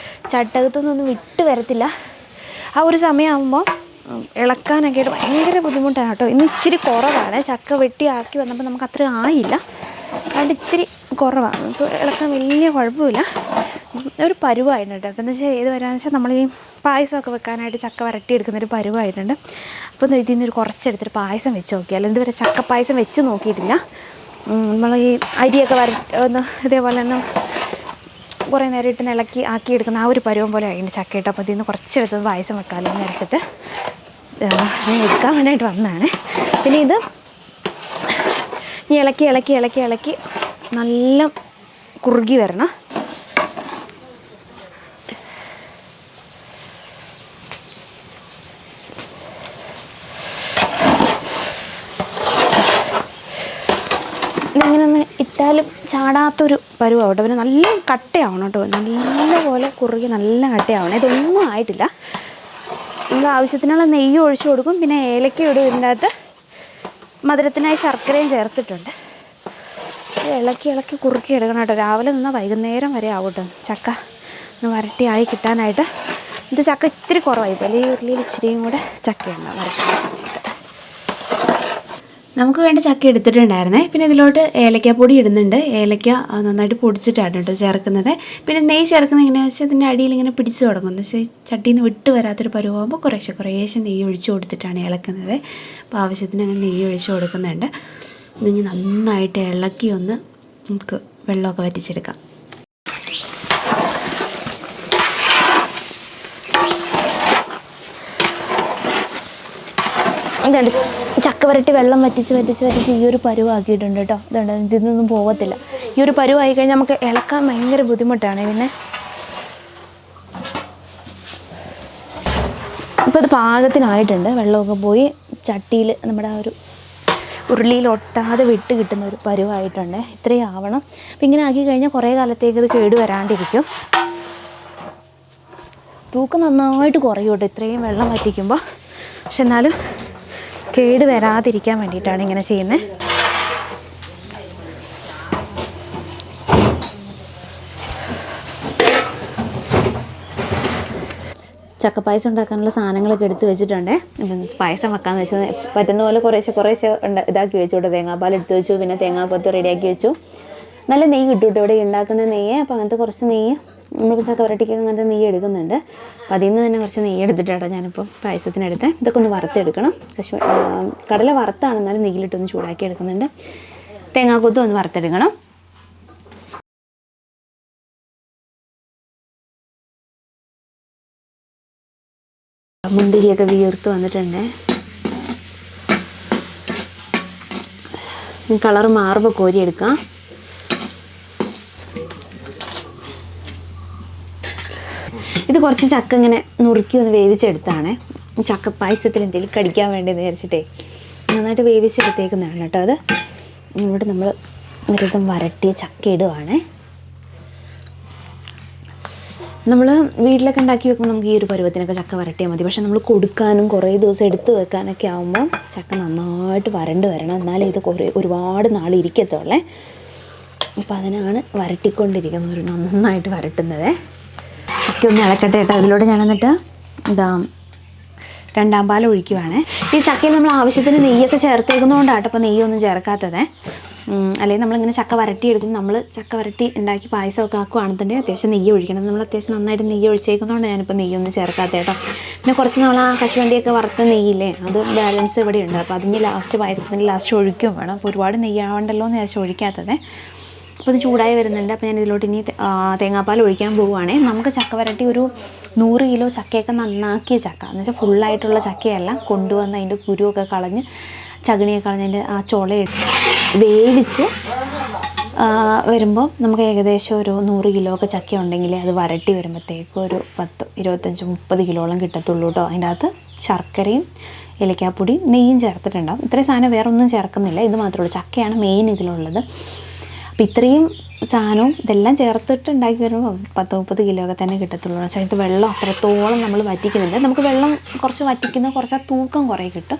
B: ചട്ടകത്തൊന്നും വിട്ട് വരത്തില്ല. ആ ഒരു സമയമാകുമ്പോൾ ഇളക്കാനൊക്കെ ആയിട്ട് ഭയങ്കര ബുദ്ധിമുട്ടാണ് കേട്ടോ. ഇന്ന് ഇച്ചിരി കുറവാണ്, ചക്ക വെട്ടി ആക്കി വന്നപ്പോൾ നമുക്ക് അത്ര ആയില്ല, അതുകൊണ്ട് ഇത്തിരി കുറവാണ്. ഇപ്പോൾ ഇളക്കാൻ വലിയ കുഴപ്പമില്ല, ഒരു പരുവായിട്ടുണ്ട് കേട്ടോ. അപ്പോൾ എന്താ വെച്ചാൽ ഏത് വരാമെന്ന് വെച്ചാൽ നമ്മൾ ഈ പായസമൊക്കെ വെക്കാനായിട്ട് ചക്ക വരട്ടി എടുക്കുന്നൊരു പരുവായിട്ടുണ്ട്. അപ്പോൾ ഇതിൽ നിന്നൊരു കുറച്ചെടുത്തിട്ട് പായസം വെച്ച് നോക്കിയാൽ, ഇതുവരെ ചക്ക പായസം വെച്ച് നോക്കിയിട്ടില്ല. നമ്മൾ ഈ അരിയൊക്കെ ഒന്ന് ഇതേപോലെ ഒന്ന് കുറേ നേരം ഇട്ട് ഇളക്കി ആക്കിയെടുക്കുന്ന ആ ഒരു പരുവം പോലെ ആയിട്ട് ചക്ക ഇട്ട്. അപ്പോൾ ഇതിൽ നിന്ന് കുറച്ചെടുത്തത് പായസം വെക്കാമല്ലോ എന്ന് വിചാരിച്ചിട്ട് ഞാൻ എടുക്കാൻ വേണ്ടിയിട്ട് വന്നതാണ്. പിന്നെ ഇത് ഇളക്കി നല്ല കുറുകി വരണം. ഇങ്ങനെ ഒന്ന് ഇട്ടാലും ചാടാത്തൊരു പരുവാവട്ടെ. പിന്നെ നല്ല കട്ടയാവണം കേട്ടോ, നല്ല പോലെ കുറുകി നല്ല കട്ടയാവണം. ഇതൊന്നും ആയിട്ടില്ല, നമ്മൾ ആവശ്യത്തിനുള്ള നെയ്യ് ഒഴിച്ചു കൊടുക്കും. പിന്നെ ഏലക്ക ഇടും. ഇതിൻ്റെ അകത്ത് മധുരത്തിനായി ശർക്കരയും ചേർത്തിട്ടുണ്ട്. ഇളക്കി കുറുക്കി എടുക്കണം കേട്ടോ. രാവിലെ നിന്നാൽ വൈകുന്നേരം വരെ ആവട്ടെ ചക്ക ഒന്ന് വരട്ടിയായി കിട്ടാനായിട്ട്. ഇത് ചക്ക ഇത്തിരി കുറവായി, വലിയ ഉരുളിയിൽ ഇച്ചിരിയും കൂടെ ചക്കയുണ്ട് വരട്ടി.
A: നമുക്ക് വേണ്ട ചക്ക എടുത്തിട്ടുണ്ടായിരുന്നേ. പിന്നെ ഇതിലോട്ട് ഏലക്കാപ്പൊടി ഇടുന്നുണ്ട്. ഏലക്ക നന്നായിട്ട് പൊടിച്ചിട്ടാണ് കേട്ടോ ചേർക്കുന്നത്. പിന്നെ നെയ്യ് ചേർക്കുന്നത് എങ്ങനെയാണെന്ന് വെച്ചാൽ അതിൻ്റെ അടിയിൽ ഇങ്ങനെ പിടിച്ചു തുടങ്ങുന്നു. പക്ഷേ ചട്ടിയിൽ നിന്ന് വിട്ട് വരാത്തൊരു പരുവാകുമ്പോൾ കുറേശ്ശെ നെയ്യ് ഒഴിച്ച് കൊടുത്തിട്ടാണ് ഇളക്കുന്നത്. അപ്പോൾ ആവശ്യത്തിന് അങ്ങനെ നെയ്യ് ഒഴിച്ച് കൊടുക്കുന്നുണ്ട്. ഇതിന് നന്നായിട്ട് ഇളക്കി ഒന്ന് നമുക്ക് വെള്ളമൊക്കെ വറ്റിച്ചെടുക്കാം.
B: ഇതുണ്ട് ചക്ക വരട്ടി വെള്ളം വറ്റിച്ച് ഈ ഒരു പരുവാക്കിയിട്ടുണ്ട് കേട്ടോ. ഇതുണ്ട്, ഇതിന്നൊന്നും പോകത്തില്ല. ഈ ഒരു പരുവായി കഴിഞ്ഞാൽ നമുക്ക് ഇളക്കാൻ ഭയങ്കര ബുദ്ധിമുട്ടാണ്. പിന്നെ ഇപ്പോൾ ഇത് പാകത്തിനായിട്ടുണ്ട്. വെള്ളമൊക്കെ പോയി ചട്ടിയിൽ നമ്മുടെ ആ ഒരു ഉരുളിയിൽ ഒട്ടാതെ വിട്ട് കിട്ടുന്ന ഒരു പരുവായിട്ടുണ്ട്. ഇത്രയും ആവണം. അപ്പം ഇങ്ങനെ ആക്കി കഴിഞ്ഞാൽ കുറേ കാലത്തേക്ക് ഇത് കേടുവരാണ്ടിരിക്കും. തൂക്കം നന്നായിട്ട് കുറയും കേട്ടോ ഇത്രയും വെള്ളം വറ്റിക്കുമ്പോൾ. പക്ഷെ എന്നാലും കേട് വരാതിരിക്കാൻ വേണ്ടിയിട്ടാണ് ഇങ്ങനെ ചെയ്യുന്നത്. ചക്കപ്പായസം ഉണ്ടാക്കാനുള്ള സാധനങ്ങളൊക്കെ എടുത്ത് വെച്ചിട്ടുണ്ട്. പായസം വെക്കാമെന്ന് വെച്ചാൽ പറ്റുന്ന പോലെ കുറേശ്ശെ ഇതാക്കി വെച്ചു കേട്ടോ. തേങ്ങാപ്പാൽ എടുത്ത് വെച്ചു. പിന്നെ തേങ്ങാക്കൊത്ത് റെഡിയാക്കി വെച്ചു. നല്ല നെയ്യ് കിട്ടും കേട്ടോ ഇവിടെ ഉണ്ടാക്കുന്ന നെയ്യ്. അപ്പോൾ അങ്ങനത്തെ കുറച്ച് നെയ്യ് നമ്മളിപ്പോൾ ചക്ക വരട്ടിക്കൊക്കെ അങ്ങനത്തെ നെയ്യ് എടുക്കുന്നുണ്ട്. അപ്പോൾ അതിൽ നിന്ന് തന്നെ കുറച്ച് നെയ്യ് എടുത്തിട്ടാണ് ഞാനിപ്പോൾ പായസത്തിനെടുത്ത്. ഇതൊക്കെ ഒന്ന് വറുത്തെടുക്കണം. കടല വറുത്താണ്, എന്നാലും നെയ്യിലിട്ടൊന്ന് ചൂടാക്കി എടുക്കുന്നുണ്ട്. തേങ്ങാക്കൊത്തും ഒന്ന് വറുത്തെടുക്കണം. മുന്തിരിയൊക്കെ വീർത്ത് വന്നിട്ടുണ്ട്. കളർ മാറുമ്പോൾ കോരിയെടുക്കാം. ഇത് കുറച്ച് ചക്ക ഇങ്ങനെ നുറുക്കി ഒന്ന് വേവിച്ചെടുത്താണ്. ചക്ക പായസത്തിൽ എന്തെങ്കിലും കടിക്കാൻ വേണ്ടിയെന്ന് വിചാരിച്ചിട്ടേ നന്നായിട്ട് വേവിച്ചെടുത്തേക്കുന്നതാണ് കേട്ടോ. അത് ഇവിടെ നമ്മൾ മരുതം വരട്ടിയ ചക്ക ഇടുവാണ്. നമ്മൾ വീട്ടിലൊക്കെ ഉണ്ടാക്കി വെക്കുമ്പോൾ നമുക്ക് ഈ ഒരു പരുവത്തിനൊക്കെ ചക്ക വരട്ടിയാൽ മതി. പക്ഷേ നമ്മൾ കൊടുക്കാനും കുറേ ദിവസം എടുത്ത് വെക്കാനൊക്കെ ആകുമ്പോൾ ചക്ക നന്നായിട്ട് വരണ്ട് വരണം. എന്നാലേ ഇത് ഒരുപാട് നാൾ ഇരിക്കത്തുള്ളേ. അപ്പോൾ അതിനാണ് വരട്ടിക്കൊണ്ടിരിക്കുന്നത്, നന്നായിട്ട് വരട്ടുന്നത്. ചക്ക ഒന്ന് ഇളക്കട്ടെ കേട്ടോ. അതിലൂടെ ഞാൻ എന്നിട്ട് രണ്ടാം പാൽ ഒഴിക്കുവാണ്. ഈ ചക്കയിൽ നമ്മൾ ആവശ്യത്തിന് നെയ്യൊക്കെ ചേർത്തേക്കുന്നതുകൊണ്ടാണ് അപ്പോൾ നെയ്യൊന്നും ചേർക്കാത്തത്. അല്ലെങ്കിൽ നമ്മളിങ്ങനെ ചക്ക വരട്ടിയെടുക്കും. നമ്മൾ ചക്ക വരട്ടി ഉണ്ടാക്കി പായസമൊക്കെ ആക്കുകയാണെന്നുണ്ടെങ്കിൽ അത്യാവശ്യം നെയ്യ് ഒഴിക്കണം. നമ്മൾ അത്യാവശ്യം നന്നായിട്ട് നെയ്യ് ഒഴിച്ചേക്കുന്നതുകൊണ്ട് ഞാനിപ്പോൾ നെയ്യൊന്നും ചേർക്കാത്ത കേട്ടോ. പിന്നെ കുറച്ച് നമ്മൾ ആ കശുവണ്ടിയൊക്കെ വറുത്ത നെയ്യില്ലേ, അത് ബാലൻസ് ഇവിടെ ഉണ്ട്. അപ്പോൾ അതിന് പായസത്തിന് ലാസ്റ്റ് ഒഴിക്കുകയും വേണം. അപ്പോൾ ഒരുപാട് നെയ്യാവണ്ടല്ലോ എന്ന് വിചാരിച്ച് ഒഴിക്കാത്തത്. അപ്പോൾ ഇത് ചൂടായി വരുന്നുണ്ട്. അപ്പോൾ ഞാൻ ഇതിലോട്ട് ഇനി തേങ്ങാപ്പാൽ ഒഴിക്കാൻ പോവുകയാണേ. നമുക്ക് ചക്ക വരട്ടി ഒരു 100 കിലോ ചക്കയൊക്കെ നന്നാക്കിയ ചക്ക എന്ന് വെച്ചാൽ ഫുള്ളായിട്ടുള്ള ചക്കയല്ല, കൊണ്ടുവന്ന് അതിൻ്റെ കുരുവൊക്കെ കളഞ്ഞ് ചകിണിയൊക്കെ കളഞ്ഞ് അതിൻ്റെ ആ ചുള വേവിച്ച് വരുമ്പോൾ നമുക്ക് ഏകദേശം ഒരു 100 കിലോ ഒക്കെ ചക്ക ഉണ്ടെങ്കിൽ അത് വരട്ടി വരുമ്പോഴത്തേക്കും ഒരു 10, 25, 30 കിലോളം കിട്ടത്തുള്ളൂ കേട്ടോ. അതിൻ്റെ അകത്ത് ശർക്കരയും ഏലക്കാപ്പൊടിയും നെയ്യും ചേർത്തിട്ടുണ്ടാവും. ഇത്രയും സാധനം വേറെ ഒന്നും ചേർക്കുന്നില്ല. ഇത് മാത്രമേ ഉള്ളൂ. ചക്കയാണ് മെയിൻ ഇതിലുള്ളത്. അപ്പോൾ ഇത്രയും സാധനവും ഇതെല്ലാം ചേർത്തിട്ട് ഉണ്ടാക്കി വരുമ്പോൾ 10-30 കിലോ ഒക്കെ തന്നെ കിട്ടത്തുള്ളൂ. പക്ഷേ ഇത് വെള്ളം അത്രത്തോളം നമ്മൾ വറ്റിക്കുന്നുണ്ട്. നമുക്ക് വെള്ളം കുറച്ച് വറ്റിക്കുന്ന കുറച്ച് തൂക്കം കുറേ കിട്ടും,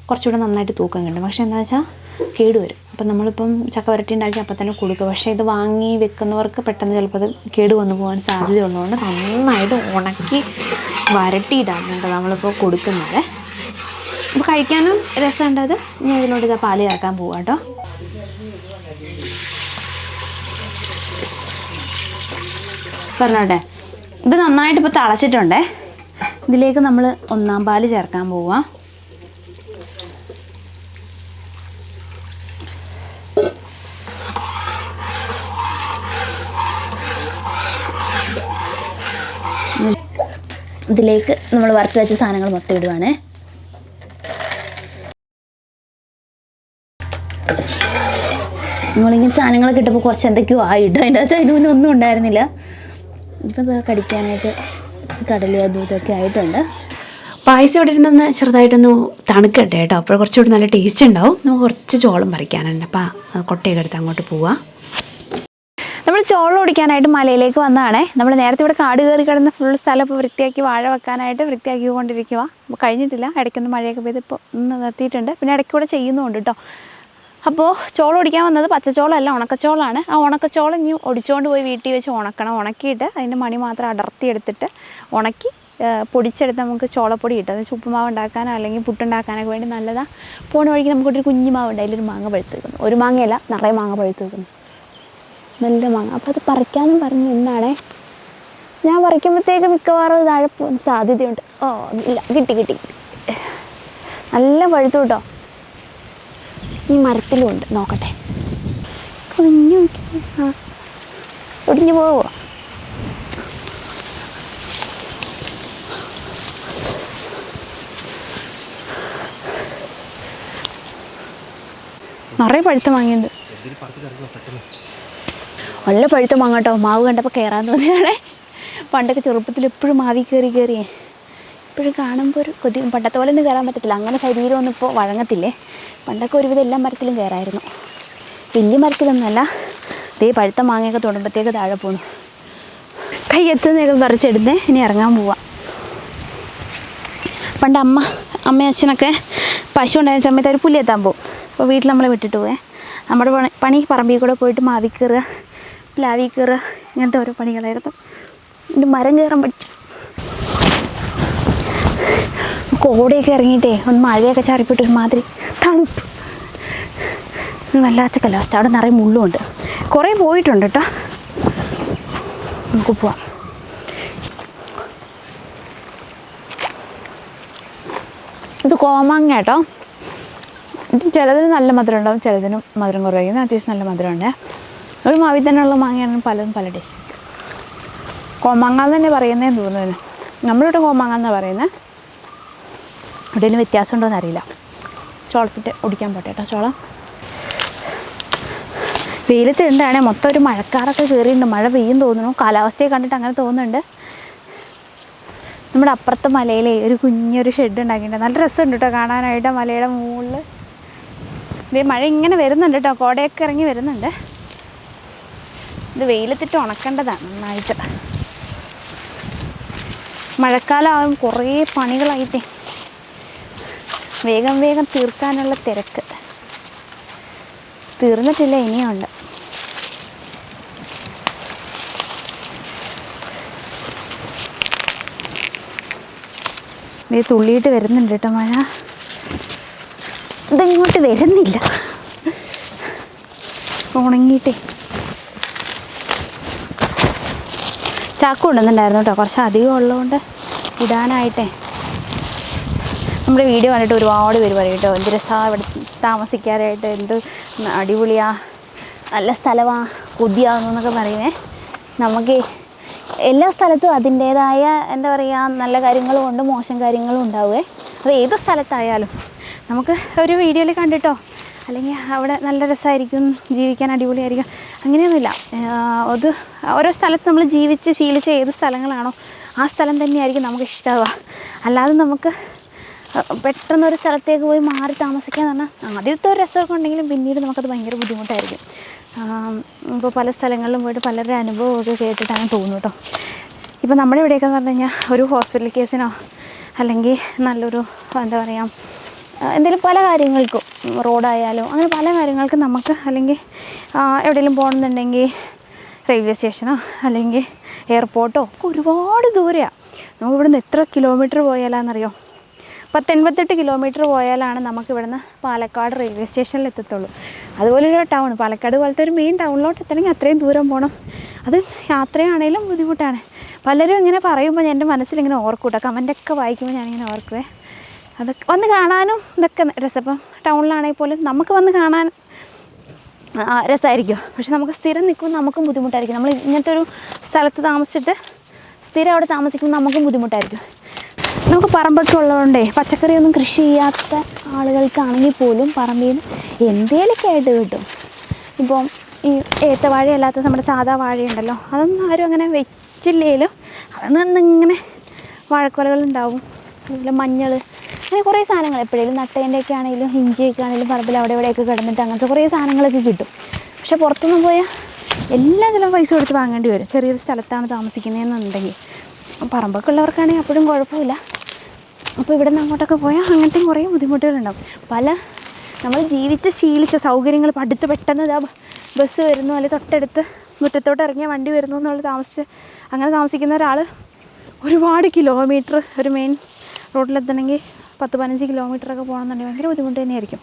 B: കുറച്ചുകൂടെ നന്നായിട്ട് തൂക്കം കിട്ടും. പക്ഷേ എന്താ വെച്ചാൽ കേടുവരും. അപ്പം നമ്മളിപ്പം ചക്ക വരട്ടി ഉണ്ടാക്കി അപ്പം തന്നെ കൊടുക്കുക. പക്ഷേ ഇത് വാങ്ങി വെക്കുന്നവർക്ക് പെട്ടെന്ന് ചിലപ്പോൾ അത് കേട് വന്നു പോകാൻ സാധ്യതയുള്ളതുകൊണ്ട് നന്നായിട്ട് ഉണക്കി വരട്ടിയിട്ടാണ് കേട്ടോ നമ്മളിപ്പോൾ കൊടുക്കുന്നത്. അപ്പോൾ കഴിക്കാനും രസമുണ്ടത്. ഇനി അതിലോട്ട് ഇതാ പാല് ചേർക്കാൻ പോവാം കേട്ടോ. പറഞ്ഞോട്ടെ, ഇത് നന്നായിട്ട് ഇപ്പോൾ തിളച്ചിട്ടുണ്ടേ. ഇതിലേക്ക് നമ്മൾ 1-ാം പാല് ചേർക്കാൻ പോവാം. ഇതിലേക്ക് നമ്മൾ വറുത്ത് വെച്ച സാധനങ്ങൾ മൊത്തം ഇടുവാണേ. നമ്മളിങ്ങനെ സാധനങ്ങളൊക്കെ ഇട്ടപ്പോൾ കുറച്ച് എന്തൊക്കെയോ ആയിട്ടോ. അതിൻ്റെ അകത്ത് അതിന് മുന്നേ ഒന്നും ഉണ്ടായിരുന്നില്ല. ഇപ്പം ഇത് കടിക്കാനായിട്ട് കടലയും അതും ഇതൊക്കെ ആയിട്ടുണ്ട്.
A: പായസം ഇവിടെ ഇരുന്നൊന്ന് ചെറുതായിട്ടൊന്ന് തണുക്കട്ടെ കേട്ടോ. അപ്പോൾ കുറച്ചുകൂടി നല്ല ടേസ്റ്റ് ഉണ്ടാവും. നമുക്ക് കുറച്ച് ചോളം പറിക്കാനുണ്ട്. അപ്പോൾ കൊട്ടയൊക്കെ എടുത്ത് അങ്ങോട്ട് പോവാം.
B: നമ്മൾ ചോളം ഒടിക്കാനായിട്ട് മലയിലേക്ക് വന്നതാണേ. നമ്മൾ നേരത്തെ ഇവിടെ കാട് കയറി കിടന്ന ഫുൾ സ്ഥലം ഇപ്പോൾ വൃത്തിയാക്കി വാഴ വെക്കാനായിട്ട് വൃത്തിയാക്കിക്കൊണ്ടിരിക്കുക. അപ്പോൾ കഴിഞ്ഞിട്ടില്ല, ഇടയ്ക്കൊന്ന് മഴയൊക്കെ പെയ്ത് ഇപ്പോൾ ഒന്ന് നിർത്തിയിട്ടുണ്ട്. പിന്നെ ഇടയ്ക്കൂടെ ചെയ്യുന്നുണ്ട് കേട്ടോ. അപ്പോൾ ചോളം ഒടിക്കാൻ വന്നത് പച്ചച്ചോളമല്ല, ഉണക്കച്ചോളമാണ്. ആ ഉണക്കച്ചോളം ഇനി ഒടിച്ചുകൊണ്ട് പോയി വീട്ടിൽ വെച്ച് ഉണക്കണം. ഉണക്കിയിട്ട് അതിൻ്റെ മണി മാത്രം അടർത്തിയെടുത്തിട്ട് ഉണക്കി പൊടിച്ചെടുത്ത് നമുക്ക് ചോളപ്പൊടി കിട്ടും. അത് ഉപ്പുമാവ് ഉണ്ടാക്കാനോ അല്ലെങ്കിൽ പുട്ടുണ്ടാക്കാനൊക്കെ വേണ്ടി നല്ലതാണ്. പോണ വഴിക്ക് നമുക്കൊരു കുഞ്ഞു മാവുണ്ട്, അതിലൊരു മാങ്ങ പഴുത്ത് വെക്കുന്നു. ഒരു മാങ്ങയല്ല, നിറയെ മാങ്ങ പഴുത്ത് വെക്കുന്നു, നല്ല മാങ്ങ. അപ്പോൾ അത് പറിക്കാമെന്നും പറഞ്ഞ് നിന്നാണേ. ഞാൻ പറിക്കുമ്പോഴത്തേക്ക് മിക്കവാറും താഴെ പോകാൻ സാധ്യതയുണ്ട്. ഓ ഇല്ല, കിട്ടി നല്ല പഴുത്തു കേട്ടോ. ഈ മരത്തിലും ഉണ്ട്, നോക്കട്ടെ. കുഞ്ഞു ഒടിഞ്ഞു പോവോ? നിറയെ പഴുത്ത മാങ്ങയുണ്ട്. നല്ല പഴുത്ത മാങ്ങ കേട്ടോ. മാവ് കണ്ടപ്പോൾ കയറാൻ തോന്നിയാണേ. പണ്ടൊക്കെ ചെറുപ്പത്തിൽ എപ്പോഴും മാവി കയറിയേ ഇപ്പോഴും കാണുമ്പോൾ ഒരു കൊതി. പണ്ടത്തെ പോലെ ഒന്നും കയറാൻ പറ്റത്തില്ല, അങ്ങനെ ശരീരമൊന്നും ഇപ്പോൾ വഴങ്ങത്തില്ലേ. പണ്ടൊക്കെ ഒരുവിധം എല്ലാ മരത്തിലും കയറായിരുന്നു, വലിയ മരത്തിലൊന്നുമല്ല. ദേ പഴുത്ത മാങ്ങയൊക്കെ തൊടുമ്പോഴത്തേക്ക് താഴെ പോണു. കയ്യെത്തുന്നതൊക്കെ പറിച്ചെടുത്ത് ഇനി ഇറങ്ങാൻ പോവാം. പണ്ട് അമ്മയും അച്ഛനൊക്കെ പശു ഉണ്ടായ സമയത്ത് അവർ പുല്ലെത്താൻ പോകും. അപ്പോൾ വീട്ടിൽ നമ്മളെ വിട്ടിട്ട് പോവേ. നമ്മുടെ പണി പറമ്പിൽ കൂടെ പോയിട്ട് മാവി കയറുക, പ്ലാവി കയറുക, ഇങ്ങനത്തെ ഓരോ പണികളായിരുന്നു. എൻ്റെ മരം കയറാൻ പഠിച്ചു. കോടയൊക്കെ ഇറങ്ങിയിട്ടേ ഒന്ന് മഴയൊക്കെ ചാറിപ്പോയിട്ട് ഒരുമാതിരി തണുപ്പ്, വല്ലാത്ത കാലാവസ്ഥ. അവിടെ നിറയെ മുള്ളുമുണ്ട്. കുറേ പോയിട്ടുണ്ട് കേട്ടോ. നമുക്ക് പോവാം. ഇത് കോമാങ്ങ കേട്ടോ. ഇത് ചിലതിന് നല്ല മധുരം ഉണ്ടാവും, ചിലതിനും മധുരം കുറവായിരിക്കും. അത്യാവശ്യം നല്ല മധുരമുണ്ട്. ഒരു മാവിൽ തന്നെയുള്ള മാങ്ങയാണ് പലതും പല ടേസ്റ്റ്. കോമാങ്ങ തന്നെ പറയുന്നതെന്ന് തോന്നുന്നു. നമ്മളിവിടെ കോമാങ്ങ എന്നാണ് പറയുന്നത്. എവിടെയെങ്കിലും വ്യത്യാസം ഉണ്ടോയെന്ന് അറിയില്ല. ചോളത്തിട്ട് ഒടിക്കാൻ പോട്ടെ കേട്ടോ. ചോളം വെയിലത്ത് ഉണ്ടാണേ. മൊത്തം ഒരു മഴക്കാറൊക്കെ കയറിയിട്ടുണ്ട്. മഴ പെയ്യും തോന്നുന്നു, കാലാവസ്ഥയെ കണ്ടിട്ട് അങ്ങനെ തോന്നുന്നുണ്ട്. നമ്മുടെ അപ്പുറത്തെ മലയിലെ ഒരു കുഞ്ഞൊരു ഷെഡ് ഉണ്ടാക്കിയിട്ടുണ്ട്. നല്ല രസമുണ്ട് കേട്ടോ കാണാനായിട്ട്. മലയുടെ മുകളിൽ ഇതേ മഴ ഇങ്ങനെ വരുന്നുണ്ട് കേട്ടോ, കോടയൊക്കെ ഇറങ്ങി വരുന്നുണ്ട്. ഇത് വെയിലത്തിട്ട് ഉണക്കേണ്ടതാണ് നന്നായിട്ട്. മഴക്കാലമാകും കുറേ പണികളായിട്ടേ വേഗം വേഗം തീർക്കാനുള്ള തിരക്ക്. തീർന്നിട്ടില്ല, ഇനിയുണ്ട്. ഇത് തുള്ളിയിട്ട് വരുന്നുണ്ട് കേട്ടോ മഴ. ഇതിങ്ങോട്ട് വരുന്നില്ല, ഉണങ്ങിയിട്ടേ. ചാക്ക് കൊണ്ടുവന്നിട്ടുണ്ടായിരുന്നു കേട്ടോ, കുറച്ച് അധികം ഉള്ളതുകൊണ്ട് ഇടാനായിട്ടേ. നമ്മുടെ വീഡിയോ കണ്ടിട്ട് ഒരുപാട് പേര് പറയും കേട്ടോ, എന്ത് രസമാണ് ഇവിടെ താമസിക്കാനായിട്ട്, എന്ത് അടിപൊളിയാ, നല്ല സ്ഥലമാണ്, കൊതിയാകുന്നു എന്നൊക്കെ പറയുമേ. നമുക്ക് എല്ലാ സ്ഥലത്തും അതിൻ്റേതായ എന്താ പറയുക, നല്ല കാര്യങ്ങളും ഉണ്ട്, മോശം കാര്യങ്ങളും ഉണ്ടാവുമേ. അത് ഏത് സ്ഥലത്തായാലും നമുക്ക് ഒരു വീഡിയോയിൽ കണ്ടിട്ടോ അല്ലെങ്കിൽ അവിടെ നല്ല രസമായിരിക്കും, ജീവിക്കാൻ അടിപൊളിയായിരിക്കും, അങ്ങനെയൊന്നുമില്ല. അത് ഓരോ സ്ഥലത്ത് നമ്മൾ ജീവിച്ച് ശീലിച്ച ഏത് സ്ഥലങ്ങളാണോ ആ സ്ഥലം തന്നെയായിരിക്കും നമുക്ക് ഇഷ്ടമാവുക. അല്ലാതെ നമുക്ക് പെട്ടെന്നൊരു സ്ഥലത്തേക്ക് പോയി മാറി താമസിക്കാൻ പറഞ്ഞാൽ ആദ്യത്തെ ഒരു രസമൊക്കെ ഉണ്ടെങ്കിലും പിന്നീട് നമുക്കത് ഭയങ്കര ബുദ്ധിമുട്ടായിരിക്കും. ഇപ്പോൾ പല സ്ഥലങ്ങളിലും പോയിട്ട് പലരുടെ അനുഭവമൊക്കെ കേട്ടിട്ടാണ് തോന്നുന്നു കേട്ടോ. ഇപ്പോൾ നമ്മുടെ ഇവിടെയൊക്കെ എന്ന് പറഞ്ഞു കഴിഞ്ഞാൽ ഒരു ഹോസ്പിറ്റൽ കേസിനോ അല്ലെങ്കിൽ നല്ലൊരു എന്താ പറയുക എന്തെങ്കിലും പല കാര്യങ്ങൾക്കും, റോഡായാലോ അങ്ങനെ പല കാര്യങ്ങൾക്കും നമുക്ക്, അല്ലെങ്കിൽ എവിടെയെങ്കിലും പോകണമെന്നുണ്ടെങ്കിൽ റെയിൽവേ സ്റ്റേഷനോ അല്ലെങ്കിൽ എയർപോർട്ടോ ഒക്കെ ഒരുപാട് ദൂരെയാണ്. നമുക്കിവിടുന്ന് എത്ര കിലോമീറ്റർ പോയാലാണെന്നറിയോ? 88 കിലോമീറ്റർ പോയാലാണ് നമുക്ക് ഇവിടുന്ന് പാലക്കാട് റെയിൽവേ സ്റ്റേഷനിൽ എത്തത്തുള്ളൂ. അതുപോലൊരു ടൗൺ, പാലക്കാട് പോലത്തെ ഒരു മെയിൻ ടൗണിലോട്ട് എത്തണമെങ്കിൽ അത്രയും ദൂരം പോകണം. അത് യാത്രയാണെങ്കിലും ബുദ്ധിമുട്ടാണ്. പലരും ഇങ്ങനെ പറയുമ്പോൾ എൻ്റെ മനസ്സിലിങ്ങനെ ഓർക്കൂട്ടോ, കമൻ്റൊക്കെ വായിക്കുമ്പോൾ ഞാനിങ്ങനെ ഓർക്കുവേ. അതൊക്കെ വന്ന് കാണാനും ഇതൊക്കെ രസം. ഇപ്പം ടൗണിലാണെങ്കിൽ പോലും നമുക്ക് വന്ന് കാണാൻ രസമായിരിക്കും, പക്ഷെ നമുക്ക് സ്ഥിരം നിൽക്കുമ്പോൾ നമുക്കും ബുദ്ധിമുട്ടായിരിക്കും. നമ്മൾ ഇങ്ങനത്തെ ഒരു സ്ഥലത്ത് താമസിച്ചിട്ട് സ്ഥിരം അവിടെ താമസിക്കുമ്പോൾ നമുക്കും ബുദ്ധിമുട്ടായിരിക്കും. നമുക്ക് പറമ്പൊക്കെ ഉള്ളതുകൊണ്ടേ പച്ചക്കറിയൊന്നും കൃഷി ചെയ്യാത്ത ആളുകൾക്കാണെങ്കിൽ പോലും പറമ്പിൽ നിന്ന് എന്തേലൊക്കെ ആയിട്ട് കിട്ടും. ഇപ്പം ഈ ഏത്തവാഴയല്ലാത്ത നമ്മുടെ സാധാ വാഴയുണ്ടല്ലോ, അതൊന്നും ആരും അങ്ങനെ വെച്ചില്ലേലും അതിൽ നിന്നിങ്ങനെ വാഴക്കൊലകളുണ്ടാവും. അതുപോലെ മഞ്ഞൾ, അങ്ങനെ കുറേ സാധനങ്ങൾ എപ്പോഴേലും നട്ടേൻ്റെയൊക്കെ ആണെങ്കിലും ഇഞ്ചിയൊക്കെ ആണെങ്കിലും പറമ്പിൽ അവിടെ ഇവിടെയൊക്കെ കിടന്നിട്ട് അങ്ങനത്തെ കുറേ സാധനങ്ങളൊക്കെ കിട്ടും. പക്ഷെ പുറത്തൊന്നും പോയാൽ എല്ലാം ചിലപ്പോൾ പൈസ കൊടുത്ത് വാങ്ങേണ്ടി വരും. ചെറിയൊരു സ്ഥലത്താണ് താമസിക്കുന്നതെന്നുണ്ടെങ്കിൽ. പറമ്പൊക്കെ ഉള്ളവർക്കാണെങ്കിൽ അപ്പോഴും കുഴപ്പമില്ല. അപ്പോൾ ഇവിടെ നിന്ന് അങ്ങോട്ടൊക്കെ പോയാൽ അങ്ങനത്തെയും കുറേ ബുദ്ധിമുട്ടുകളുണ്ടാവും. നമ്മൾ ജീവിച്ച് ശീലിച്ച സൗകര്യങ്ങൾ അടുത്ത് പെട്ടെന്ന് ബസ് വരുന്നു, അല്ലെങ്കിൽ തൊട്ടടുത്ത് മുറ്റത്തോട്ട് ഇറങ്ങിയ വണ്ടി വരുന്നു എന്നുള്ള അങ്ങനെ താമസിക്കുന്ന ഒരാൾ ഒരുപാട് കിലോമീറ്റർ ഒരു മെയിൻ റോഡിലെത്തണമെങ്കിൽ 10-15 കിലോമീറ്ററൊക്കെ പോകണമെന്നുണ്ടെങ്കിൽ ഭയങ്കര ബുദ്ധിമുട്ട് തന്നെയായിരിക്കും.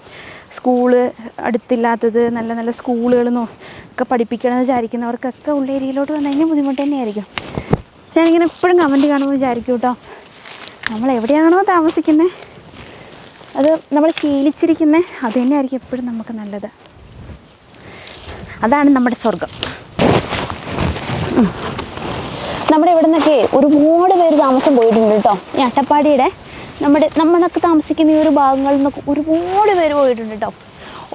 B: സ്കൂള് അടുത്തില്ലാത്തത്, നല്ല നല്ല സ്കൂളുകൾ ഒക്കെ പഠിപ്പിക്കണമെന്ന് വിചാരിക്കുന്നവർക്കൊക്കെ ഉള്ള ഏരിയയിലോട്ട് വന്നു കഴിഞ്ഞാൽ ബുദ്ധിമുട്ട് തന്നെയായിരിക്കും. ഞാനിങ്ങനെ എപ്പോഴും കമൻറ്റ് കാണുമ്പോൾ വിചാരിക്കും കേട്ടോ, നമ്മൾ എവിടെയാണോ താമസിക്കുന്നത് അത് നമ്മൾ ശീലിച്ചിരിക്കുന്നത് അത് തന്നെയായിരിക്കും എപ്പോഴും നമുക്ക് നല്ലത്. അതാണ് നമ്മുടെ സ്വർഗം. നമ്മുടെ ഇവിടെ നിന്നൊക്കെ ഒരുപാട് പേര് താമസം പോയിട്ടുണ്ട് കേട്ടോ. ഈ അട്ടപ്പാടിയുടെ നമ്മളൊക്കെ താമസിക്കുന്ന ഈ ഒരു ഭാഗങ്ങളിൽ നിന്നൊക്കെ ഒരുപാട് പേര് പോയിട്ടുണ്ട് കേട്ടോ.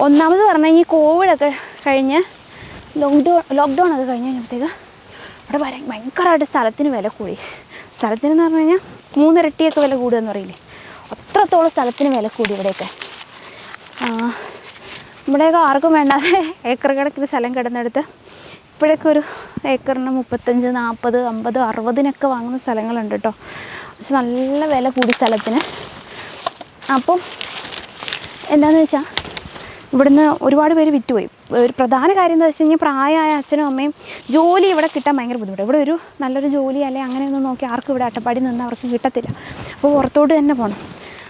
B: ഒന്നാമത് പറഞ്ഞാൽ ഈ കോവിഡൊക്കെ കഴിഞ്ഞ് ലോക്ക്ഡൗൺ ഒക്കെ കഴിഞ്ഞ് കഴിഞ്ഞപ്പോഴത്തേക്ക് അവിടെ ഭയങ്കരമായിട്ട് സ്ഥലത്തിന് വില കൂടി. സ്ഥലത്തിനെന്ന് പറഞ്ഞു കഴിഞ്ഞാൽ 3 ഇരട്ടിയൊക്കെ വില കൂടുകയെന്ന് പറയില്ലേ, അത്രത്തോളം സ്ഥലത്തിന് വില കൂടി ഇവിടെയൊക്കെ. ഇവിടെയൊക്കെ ആർക്കും വേണ്ടാതെ ഏക്കർ കണക്കിന് സ്ഥലം കിടന്നെടുത്ത് ഇപ്പോഴൊക്കെ ഒരു ഏക്കറിന് 35, 40, 50, 60 വാങ്ങുന്ന സ്ഥലങ്ങളുണ്ട് കേട്ടോ. പക്ഷെ നല്ല വില കൂടി സ്ഥലത്തിന്. അപ്പം എന്താണെന്ന് വെച്ചാൽ ഇവിടുന്ന് ഒരുപാട് പേര് വിറ്റുപോയി. ഒരു പ്രധാന കാര്യം എന്താ വെച്ച് കഴിഞ്ഞാൽ പ്രായമായ അച്ഛനും അമ്മയും ജോലി ഇവിടെ കിട്ടാൻ ഭയങ്കര ബുദ്ധിമുട്ട്. ഇവിടെ ഒരു നല്ലൊരു ജോലി അല്ലെങ്കിൽ അങ്ങനെയൊന്നും നോക്കി ആർക്കും ഇവിടെ അട്ടപ്പാടി നിന്ന് അവർക്ക് കിട്ടത്തില്ല. അപ്പോൾ പുറത്തോട്ട് തന്നെ പോകണം.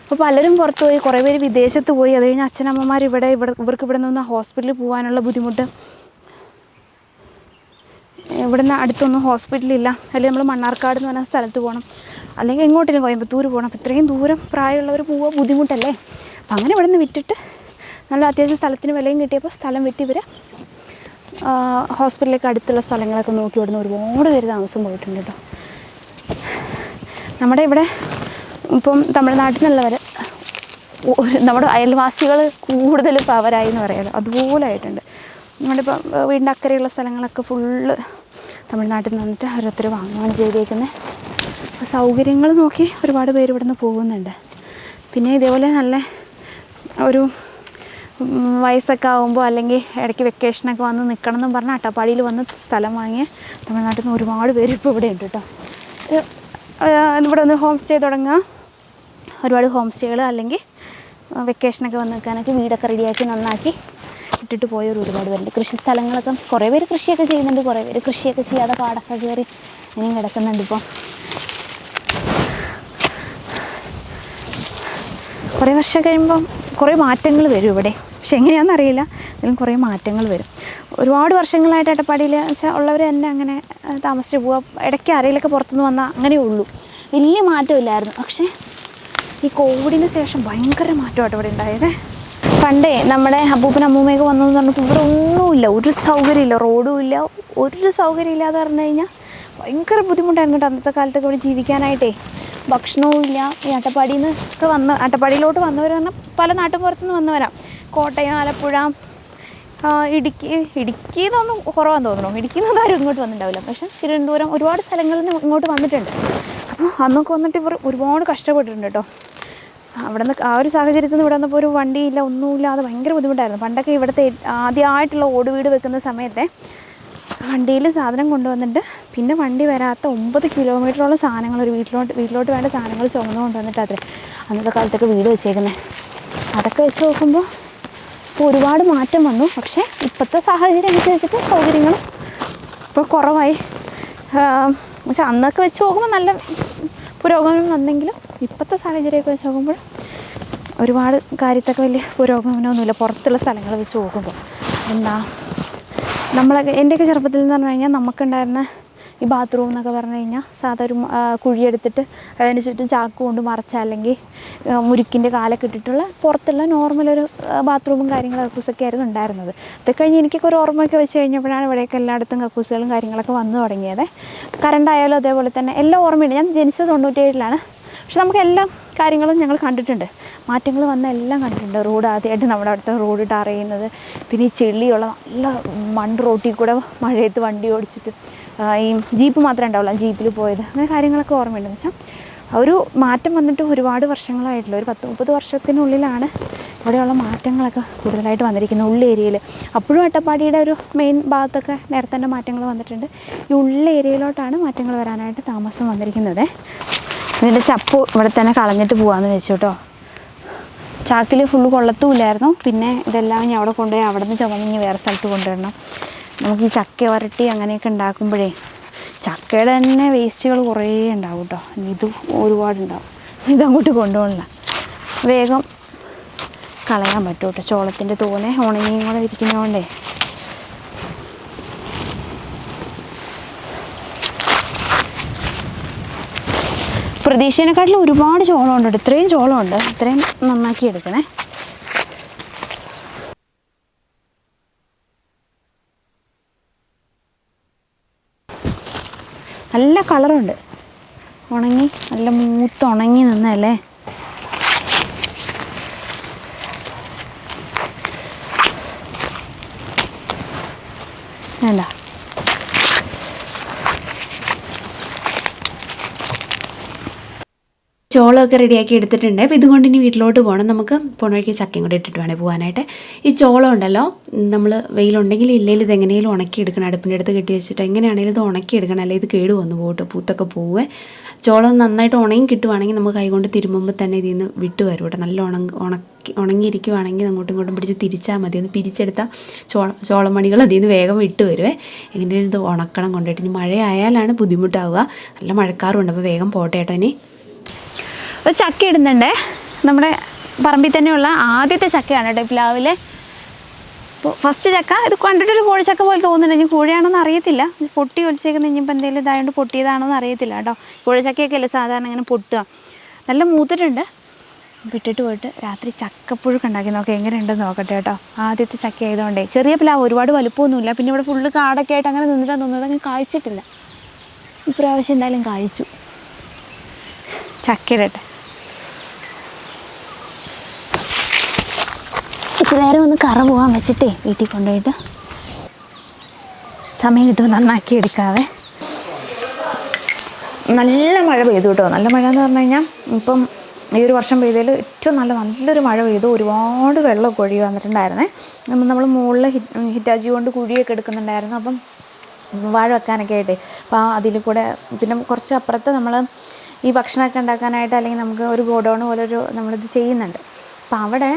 B: അപ്പോൾ പലരും പുറത്ത് പോയി, കുറേ പേര് വിദേശത്ത് പോയി. അത് കഴിഞ്ഞ് അച്ഛനമ്മമാർ ഇവർക്ക് ഇവിടെ നിന്ന് ഹോസ്പിറ്റലിൽ പോകാനുള്ള ബുദ്ധിമുട്ട്. ഇവിടെ നിന്ന് അടുത്തൊന്നും ഹോസ്പിറ്റലില്ല, അല്ലെങ്കിൽ നമ്മൾ മണ്ണാർക്കാട് എന്ന് പറഞ്ഞ സ്ഥലത്ത് പോകണം, അല്ലെങ്കിൽ എങ്ങോട്ടേലും കോയമ്പത്തൂർ പോകണം. അപ്പോൾ ഇത്രയും ദൂരം പ്രായമുള്ളവർ പോവുക ബുദ്ധിമുട്ടല്ലേ. അപ്പം അങ്ങനെ ഇവിടെ നിന്ന് വിറ്റിട്ട് നല്ല അത്യാവശ്യം സ്ഥലത്തിന് വിലയും കിട്ടിയപ്പോൾ സ്ഥലം വിറ്റ് ഇവർ ഹോസ്പിറ്റലിലേക്ക് അടുത്തുള്ള സ്ഥലങ്ങളൊക്കെ നോക്കി ഇവിടുന്ന് ഒരുപാട് പേര് താമസം പോയിട്ടുണ്ട് കേട്ടോ. നമ്മുടെ ഇവിടെ ഇപ്പം തമിഴ്നാട്ടിൽ നിന്നുള്ളവർ നമ്മുടെ അയൽവാസികൾ കൂടുതൽ പവരായി എന്ന് പറയാമല്ലോ, അതുപോലെ ആയിട്ടുണ്ട്. നമ്മളിപ്പോൾ വീടിൻ്റെ അക്കരെയുള്ള സ്ഥലങ്ങളൊക്കെ ഫുള്ള് തമിഴ്നാട്ടിൽ നിന്ന് വന്നിട്ട് ഓരോരുത്തർ വാങ്ങുകയാണ് ചെയ്തേക്കുന്നത്. അപ്പോൾ സൗകര്യങ്ങൾ നോക്കി ഒരുപാട് പേര് ഇവിടെ നിന്ന് പോകുന്നുണ്ട്. പിന്നെ ഇതേപോലെ നല്ല ഒരു വയസ്സൊക്കെ ആകുമ്പോൾ അല്ലെങ്കിൽ ഇടയ്ക്ക് വെക്കേഷനൊക്കെ വന്ന് നിൽക്കണം എന്നും പറഞ്ഞാൽ അട്ടപ്പാടിയിൽ വന്ന് സ്ഥലം വാങ്ങിയ തമിഴ്നാട്ടിൽ നിന്ന് ഒരുപാട് പേര് ഇപ്പോൾ ഇവിടെ ഉണ്ട് കേട്ടോ. ഇവിടെ ഒന്ന് ഹോം സ്റ്റേ തുടങ്ങുക, ഒരുപാട് ഹോം സ്റ്റേകൾ അല്ലെങ്കിൽ വെക്കേഷനൊക്കെ വന്ന് നിൽക്കാനൊക്കെ വീടൊക്കെ റെഡിയാക്കി നന്നാക്കി ഇട്ടിട്ട് പോയവർ ഒരുപാട് പേരുണ്ട്. കൃഷി സ്ഥലങ്ങളൊക്കെ കുറേ പേര് കൃഷിയൊക്കെ ചെയ്യുന്നുണ്ട്, കുറേ പേര് കൃഷിയൊക്കെ ചെയ്യാതെ കാടൊക്കെ കയറി ഇനിയും കിടക്കുന്നുണ്ട്. ഇപ്പോൾ കുറേ വർഷം കഴിയുമ്പം കുറേ മാറ്റങ്ങൾ വരും ഇവിടെ. പക്ഷെ എങ്ങനെയാണെന്നറിയില്ല, ഇതിലും കുറേ മാറ്റങ്ങൾ വരും. ഒരുപാട് വർഷങ്ങളായിട്ട് അട്ടപ്പാടിയിൽ വെച്ചാൽ ഉള്ളവർ തന്നെ അങ്ങനെ താമസിച്ച് പോവുക. ഇടയ്ക്ക് ആരെങ്കിലൊക്കെ പുറത്തുനിന്ന് വന്നാൽ അങ്ങനെയേ ഉള്ളൂ, വലിയ മാറ്റമില്ലായിരുന്നു. പക്ഷേ ഈ കോവിഡിന് ശേഷം ഭയങ്കര മാറ്റമായിട്ട് ഇവിടെ ഉണ്ടായത്. പണ്ടേ നമ്മുടെ അപ്പൂപ്പനും അമ്മൂമ്മയൊക്കെ വന്നതെന്ന് പറഞ്ഞപ്പോൾ ഇവിടെ ഒന്നുമില്ല, ഒരു സൗകര്യമില്ല, റോഡും ഇല്ല, ഒരു സൗകര്യം ഇല്ലാതെ പറഞ്ഞു കഴിഞ്ഞാൽ ഭയങ്കര ബുദ്ധിമുട്ടായിരുന്നു കേട്ടോ അന്നത്തെ കാലത്തൊക്കെ ഇവിടെ ജീവിക്കാനായിട്ടേ. ഭക്ഷണവും ഇല്ല. ഈ അട്ടപ്പാടിയിൽ നിന്നൊക്കെ അട്ടപ്പാടിയിലോട്ട് വന്നവർ പറഞ്ഞാൽ പല നാട്ടുപുറത്തുനിന്ന് വന്നവരാണ്. കോട്ടയം, ആലപ്പുഴ, ഇടുക്കി എന്നൊന്നും കുറവാന്ന് തോന്നുന്നു. ഇടുക്കിയിൽ നിന്നൊന്നും ആരും ഇങ്ങോട്ട് വന്നിട്ടുണ്ടാവില്ല. പക്ഷേ തിരുവനന്തപുരം ഒരുപാട് സ്ഥലങ്ങളിൽ നിന്ന് ഇങ്ങോട്ട് വന്നിട്ടുണ്ട്. അപ്പോൾ അന്നൊക്കെ വന്നിട്ട് ഇവർ ഒരുപാട് കഷ്ടപ്പെട്ടിട്ടുണ്ട് കേട്ടോ. അവിടെ നിന്ന് ആ ഒരു സാഹചര്യത്തിൽ നിന്ന് ഇവിടെ വന്നപ്പോൾ ഒരു വണ്ടിയില്ല, ഒന്നുമില്ലാതെ ഭയങ്കര ബുദ്ധിമുട്ടായിരുന്നു. പണ്ടൊക്കെ ഇവിടുത്തെ ആദ്യമായിട്ടുള്ള ഓട് വീട് വെക്കുന്ന സമയത്തെ വണ്ടിയിൽ സാധനം കൊണ്ടുവന്നിട്ട് പിന്നെ വണ്ടി വരാത്ത 9 കിലോമീറ്ററോളം സാധനങ്ങൾ ഒരു വീട്ടിലോട്ട് വേണ്ട സാധനങ്ങൾ ചുമന്ന് കൊണ്ടുവന്നിട്ട് അത്രേ അന്നത്തെ കാലത്തൊക്കെ വീട് വെച്ചേക്കുന്നത്. അതൊക്കെ വെച്ച് നോക്കുമ്പോൾ ഇപ്പോൾ ഒരുപാട് മാറ്റം വന്നു. പക്ഷേ ഇപ്പോഴത്തെ സാഹചര്യം അനുസരിച്ചിട്ട് സൗകര്യങ്ങൾ ഇപ്പോൾ കുറവായി. പക്ഷെ അന്നൊക്കെ വെച്ച് നോക്കുമ്പോൾ നല്ല പുരോഗമനം വന്നെങ്കിലും ഇപ്പോഴത്തെ സാഹചര്യമൊക്കെ വെച്ച് നോക്കുമ്പോൾ ഒരുപാട് കാര്യത്തൊക്കെ വലിയ പുരോഗമനമൊന്നുമില്ല പുറത്തുള്ള സ്ഥലങ്ങൾ വെച്ച് നോക്കുമ്പോൾ. എൻ്റെയൊക്കെ ചെറുപ്പത്തിൽ എന്ന് പറഞ്ഞു കഴിഞ്ഞാൽ നമുക്കുണ്ടായിരുന്ന ഈ ബാത്റൂം എന്നൊക്കെ പറഞ്ഞു കഴിഞ്ഞാൽ സാധാ ഒരു കുഴിയെടുത്തിട്ട് അതിന് ചുറ്റും ചാക്ക് കൊണ്ട് മറച്ച അല്ലെങ്കിൽ മുരിക്കിൻ്റെ കാലൊക്കെ ഇട്ടിട്ടുള്ള പുറത്തുള്ള നോർമലൊരു ബാത്റൂമും കാര്യങ്ങളും കക്കൂസൊക്കെ ആയിരുന്നു ഉണ്ടായിരുന്നത്. അത് കഴിഞ്ഞ് എനിക്കൊക്കെ ഒരു ഓർമ്മയൊക്കെ വെച്ച് കഴിഞ്ഞപ്പോഴാണ് ഇവിടെയൊക്കെ എല്ലായിടത്തും കക്കൂസുകളും കാര്യങ്ങളൊക്കെ വന്നു തുടങ്ങിയത്. കറണ്ടായാലും അതേപോലെ തന്നെ എല്ലാം ഓർമ്മയുണ്ട്. ഞാൻ ജനിച്ചത് 97-ലാണ്. പക്ഷെ നമുക്ക് എല്ലാ കാര്യങ്ങളും ഞങ്ങൾ കണ്ടിട്ടുണ്ട്, മാറ്റങ്ങൾ വന്ന എല്ലാം കണ്ടിട്ടുണ്ട്. റോഡ് ആദ്യമായിട്ട് നമ്മുടെ അടുത്ത റോഡ് ടാർ ചെയ്യുന്നത്, പിന്നെ ഈ ചെളിയുള്ള നല്ല മണ്ണ് റോട്ടിൽ കൂടെ മഴയത്ത് വണ്ടി ഓടിച്ചിട്ട് ഈ ജീപ്പ് മാത്രമേ ഉണ്ടാവുള്ളൂ, ജീപ്പിൽ പോയത്, അങ്ങനെ കാര്യങ്ങളൊക്കെ ഓർമ്മയുണ്ടെന്ന് വെച്ചാൽ ഒരു മാറ്റം വന്നിട്ട് ഒരുപാട് വർഷങ്ങളായിട്ടില്ല, ഒരു 10-30 വർഷത്തിനുള്ളിലാണ് ഇവിടെയുള്ള മാറ്റങ്ങളൊക്കെ കൂടുതലായിട്ട് വന്നിരിക്കുന്നത് ഉള്ള ഏരിയയിൽ. അപ്പോഴും അട്ടപ്പാടിയുടെ ഒരു മെയിൻ ഭാഗത്തൊക്കെ നേരത്തെ തന്നെ മാറ്റങ്ങൾ വന്നിട്ടുണ്ട്. ഈ ഉള്ള ഏരിയയിലോട്ടാണ് മാറ്റങ്ങൾ വരാനായിട്ട് താമസം വന്നിരിക്കുന്നത്. ഇതിൻ്റെ ചപ്പ് ഇവിടെ തന്നെ കളഞ്ഞിട്ട് പോകാമെന്ന് വെച്ചു കേട്ടോ. ചാക്കിൽ ഫുള്ള് കൊള്ളത്തുമില്ലായിരുന്നു. പിന്നെ ഇതെല്ലാം ഞാൻ അവിടെ കൊണ്ടുപോയി അവിടെ നിന്ന് ചുമന്ന് വേറെ സ്ഥലത്ത് കൊണ്ടുവരണം. നമുക്ക് ഈ ചക്ക വരട്ടി അങ്ങനെയൊക്കെ ഉണ്ടാക്കുമ്പോഴേ ചക്കയുടെ തന്നെ വേസ്റ്റുകൾ കുറേ ഉണ്ടാവും കേട്ടോ. ഇത് ഒരുപാടുണ്ടാവും. ഇതങ്ങോട്ട് കൊണ്ടുപോകണില്ല, വേഗം കളയാൻ പറ്റും കേട്ടോ. ചോളത്തിൻ്റെ തോനെ ഉണങ്ങിയും കൂടെ ഇരിക്കുന്നതുകൊണ്ടേ. പ്രതീക്ഷേനെക്കാട്ടിലും ഒരുപാട് ചോളമുണ്ട്. ഇത്രയും ചോളമുണ്ട്, ഇത്രയും നന്നാക്കി എടുക്കണേ. നല്ല കളറുണ്ട്, ഉണങ്ങി നല്ല മൂത്ത് ഉണങ്ങി നിന്നല്ലേ. വേണ്ട,
C: ചോളമൊക്കെ റെഡിയാക്കി എടുത്തിട്ടുണ്ട്. അപ്പോൾ ഇതുകൊണ്ട് ഇനി വീട്ടിലോട്ട് പോകണം. നമുക്ക് പോണ വഴിക്ക് ചക്കയും കൂടെ ഇട്ടിട്ട് വേണേൽ പോകാനായിട്ട്. ഈ ചോളം ഉണ്ടല്ലോ, നമ്മൾ വെയിലുണ്ടെങ്കിൽ ഇല്ലെങ്കിൽ ഇത് എങ്ങനെയും ഉണക്കിയെടുക്കണം. അടുപ്പിൻ്റെ അടുത്ത് കെട്ടി വെച്ചിട്ട് എങ്ങനെയാണെങ്കിലും ഇത് ഉണക്കിയെടുക്കണം, അല്ലെങ്കിൽ ഇത് കേട് വന്നു പോകട്ടോ, പൂത്തൊക്കെ പോവേ. ചോളം നന്നായിട്ട് ഉണങ്ങി കിട്ടുവാണെങ്കിൽ നമുക്ക് കൈകൊണ്ട് തിരുമ്പുമ്പോൾ തന്നെ ഇതിൽ നിന്ന് വിട്ട് വരും കേട്ടോ. നല്ല ഉണങ്ങിയിരിക്കുവാണെങ്കിൽ അങ്ങോട്ടും ഇങ്ങോട്ടും പിടിച്ച് തിരിച്ചാൽ മതി. ഒന്ന് പിരിച്ചെടുത്താൽ ചോളമണികൾ അതിൽ നിന്ന് വേഗം വിട്ട് വരുവേ. എങ്ങനെയും ഇത് ഉണക്കണം കൊണ്ടിട്ട്. ഇനി മഴയായാലാണ് ബുദ്ധിമുട്ടാവുക. നല്ല മഴക്കാറുണ്ട്. അപ്പോൾ വേഗം പോട്ടെ കേട്ടോ. ഇനി
B: ഒരു ചക്ക ഇടുന്നുണ്ടേ. നമ്മുടെ പറമ്പിൽ തന്നെയുള്ള ആദ്യത്തെ ചക്കയാണ് കേട്ടോ പ്ലാവിലെ. അപ്പോൾ ഫസ്റ്റ് ചക്ക ഇത് കണ്ടിട്ടൊരു കോഴിച്ചക്ക പോലെ തോന്നുന്നുണ്ട്. ഇനി കോഴിയാണോന്ന് അറിയത്തില്ല. പൊട്ടി ഒലിച്ചേക്കുന്ന ഇനിയിപ്പോൾ എന്തെങ്കിലും ഇതായതുകൊണ്ട് പൊട്ടിയതാണോന്ന് അറിയത്തില്ല കേട്ടോ. കോഴിച്ചക്കയൊക്കെ അല്ലേ സാധാരണ ഇങ്ങനെ പൊട്ടുക. നല്ല മൂത്തിട്ടുണ്ട്. വിട്ടിട്ട് പോയിട്ട് രാത്രി ചക്കപ്പുഴുക്ക് ഉണ്ടാക്കി നോക്കാം, എങ്ങനെയുണ്ടെന്ന് നോക്കട്ടെ കേട്ടോ. ആദ്യത്തെ ചക്ക ആയതുകൊണ്ടേ. ചെറിയ പ്ലാവ്, ഒരുപാട് വലുപ്പമൊന്നുമില്ല. പിന്നെ ഇവിടെ ഫുള്ള് കാടൊക്കെ ആയിട്ട് അങ്ങനെ നിന്നിട്ടാണ് തോന്നുന്നത്. അങ്ങനെ കായ്ച്ചിട്ടില്ല. ഇപ്രാവശ്യം എന്തായാലും കായ്ച്ചു. ചക്ക ഇടട്ടെ. ഇച്ചിരി നേരം ഒന്ന് കറ പോകാൻ വെച്ചിട്ടേ വീട്ടിൽ കൊണ്ടുപോയിട്ട് സമയം കിട്ടുമ്പോൾ നന്നാക്കി എടുക്കാവേ. നല്ല മഴ പെയ്തു കേട്ടോ. നല്ല മഴ എന്ന് പറഞ്ഞു കഴിഞ്ഞാൽ ഇപ്പം ഈ ഒരു വർഷം പെയ്തതിൽ ഏറ്റവും നല്ലൊരു മഴ പെയ്തു. ഒരുപാട് വെള്ളമൊക്കെ ഒഴുകി വന്നിട്ടുണ്ടായിരുന്നേ. നമ്മൾ മുകളിൽ ഹിറ്റാച്ചി കൊണ്ട് കുഴിയൊക്കെ എടുക്കുന്നുണ്ടായിരുന്നു. അപ്പം വാഴ വെക്കാനൊക്കെ ആയിട്ടേ. അപ്പോൾ അതിൽ കൂടെ പിന്നെ കുറച്ച് അപ്പുറത്ത് നമ്മൾ ഈ ഭക്ഷണമൊക്കെ ഉണ്ടാക്കാനായിട്ട്, അല്ലെങ്കിൽ നമുക്ക് ഒരു ഗോഡൗൺ പോലെ നമ്മളിത് ചെയ്യുന്നുണ്ട്. അപ്പോൾ അവിടെ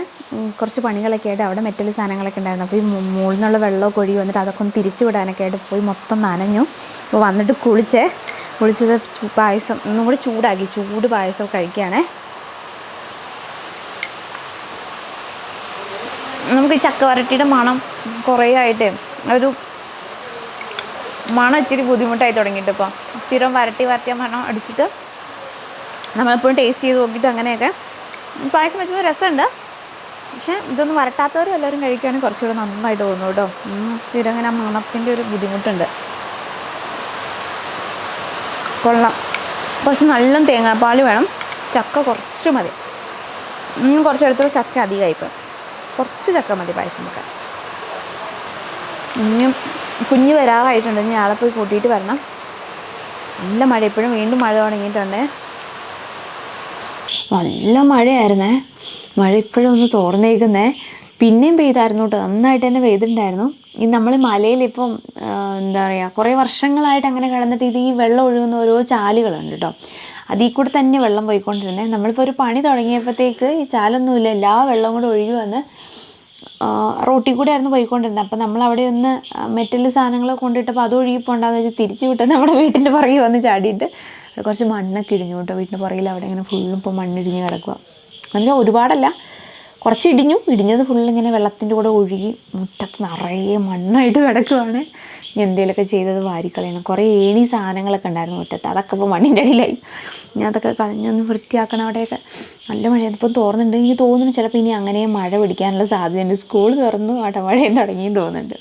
B: കുറച്ച് പണികളൊക്കെ ആയിട്ട് അവിടെ മെറ്റൽ സാധനങ്ങളൊക്കെ ഉണ്ടായിരുന്നു. അപ്പോൾ ഈ മുകളിൽ നിന്നുള്ള വെള്ളമൊക്കെ ഒഴുകി വന്നിട്ട് അതൊക്കെ ഒന്ന് തിരിച്ചു വിടാനൊക്കെ ആയിട്ട് പോയി മൊത്തം നനഞ്ഞു. അപ്പോൾ വന്നിട്ട് കുളിച്ചത് പായസം ഒന്നും കൂടി ചൂടാക്കി, ചൂട് പായസം കഴിക്കുകയാണേ. നമുക്ക് ഈ ചക്ക വരട്ടിയുടെ മണം കുറേ ആയിട്ട് ഒരു മണം ഇച്ചിരി ബുദ്ധിമുട്ടായി തുടങ്ങിയിട്ട്. ഇപ്പോൾ സ്ഥിരം വരട്ടിയ മണം അടിച്ചിട്ട് നമ്മളെപ്പോഴും ടേസ്റ്റ് ചെയ്ത് നോക്കിയിട്ട് അങ്ങനെയൊക്കെ പായസം വെച്ചപ്പോൾ രസമുണ്ട്. പക്ഷേ ഇതൊന്നും വരട്ടാത്തവരും എല്ലാവരും കഴിക്കുകയാണെങ്കിൽ കുറച്ചുകൂടെ നന്നായിട്ട് തോന്നും കേട്ടോ. സ്ഥിരം ഇങ്ങനെ ആ മണത്തിൻ്റെ ഒരു ബുദ്ധിമുട്ടുണ്ട്. കൊള്ളാം. കുറച്ച് നല്ല തേങ്ങാപ്പാൽ വേണം. ചക്ക കുറച്ച് മതി. കുറച്ചെടുത്ത് ചക്ക അധികമായിപ്പോൾ കുറച്ച് ചക്ക മതി പായസം വെക്കാൻ. ഇനിയും കുഞ്ഞ് വരാറായിട്ടുണ്ട്. ഇനി ആളെ പോയി കൂട്ടിയിട്ട് വരണം. നല്ല മഴ, ഇപ്പോഴും വീണ്ടും മഴ തുടങ്ങിയിട്ടുണ്ട്. നല്ല മഴയായിരുന്നേ. മഴ ഇപ്പോഴും ഒന്ന് തോർന്നേക്കുന്നേ. പിന്നെയും പെയ്തായിരുന്നു കേട്ടോ, നന്നായിട്ട് തന്നെ പെയ്തിട്ടുണ്ടായിരുന്നു. ഈ നമ്മൾ മലയിലിപ്പം എന്താ പറയുക, കുറേ വർഷങ്ങളായിട്ട് അങ്ങനെ കിടന്നിട്ട് ഈ വെള്ളം ഒഴുകുന്ന ഓരോ ചാലുകളുണ്ട് കേട്ടോ. അതിൽ കൂടെ തന്നെ വെള്ളം പോയിക്കൊണ്ടിരുന്നത്. നമ്മളിപ്പോൾ ഒരു പണി തുടങ്ങിയപ്പോഴത്തേക്ക് ഈ ചാലൊന്നുമില്ല, എല്ലാ വെള്ളം കൂടെ ഒഴുകി വന്ന് റോട്ടിൽ കൂടെ ആയിരുന്നു പോയിക്കൊണ്ടിരുന്നത്. അപ്പോൾ നമ്മളവിടെ ഒന്ന് മെറ്റൽ സാധനങ്ങൾ കൊണ്ടിട്ടപ്പോൾ അത് ഒഴുകി പോകണ്ടെന്ന് വെച്ചാൽ തിരിച്ചു വിട്ട് നമ്മുടെ വീട്ടിൻ്റെ പുറകെ വന്ന് ചാടിയിട്ട് കുറച്ച് മണ്ണൊക്കെ ഇടിഞ്ഞു കേട്ടോ. വീട്ടിൻ്റെ പുറകിൽ അവിടെ ഇങ്ങനെ ഫുള്ളും ഇപ്പോൾ മണ്ണിടിഞ്ഞ് കിടക്കുക. എന്നുവെച്ചാൽ ഒരുപാടല്ല, കുറച്ച് ഇടിഞ്ഞത് ഫുള്ളിങ്ങനെ വെള്ളത്തിൻ്റെ കൂടെ ഒഴുകി മുറ്റത്ത് നിറയെ മണ്ണായിട്ട് കിടക്കുവാണ്. ഞാൻ എന്തെങ്കിലുമൊക്കെ ചെയ്തത് വാരിക്കളയണം. കുറേ ഏണി സാധനങ്ങളൊക്കെ ഉണ്ടായിരുന്നു മുറ്റത്ത്, അതൊക്കെ ഇപ്പോൾ മണ്ണിൻ്റെ അടിയിലായി. ഞാൻ അതൊക്കെ കളഞ്ഞൊന്ന് വൃത്തിയാക്കണം. അവിടെയൊക്കെ നല്ല മഴ. അതിപ്പോൾ തോർന്നുന്നുണ്ട്. എനിക്ക് തോന്നുന്നു ചിലപ്പോൾ ഇനി അങ്ങനെ മഴ പിടിക്കാനുള്ള സാധ്യതയുണ്ട്. സ്കൂൾ തുറന്നു മഴയും തുടങ്ങിയും തോന്നുന്നുണ്ട്.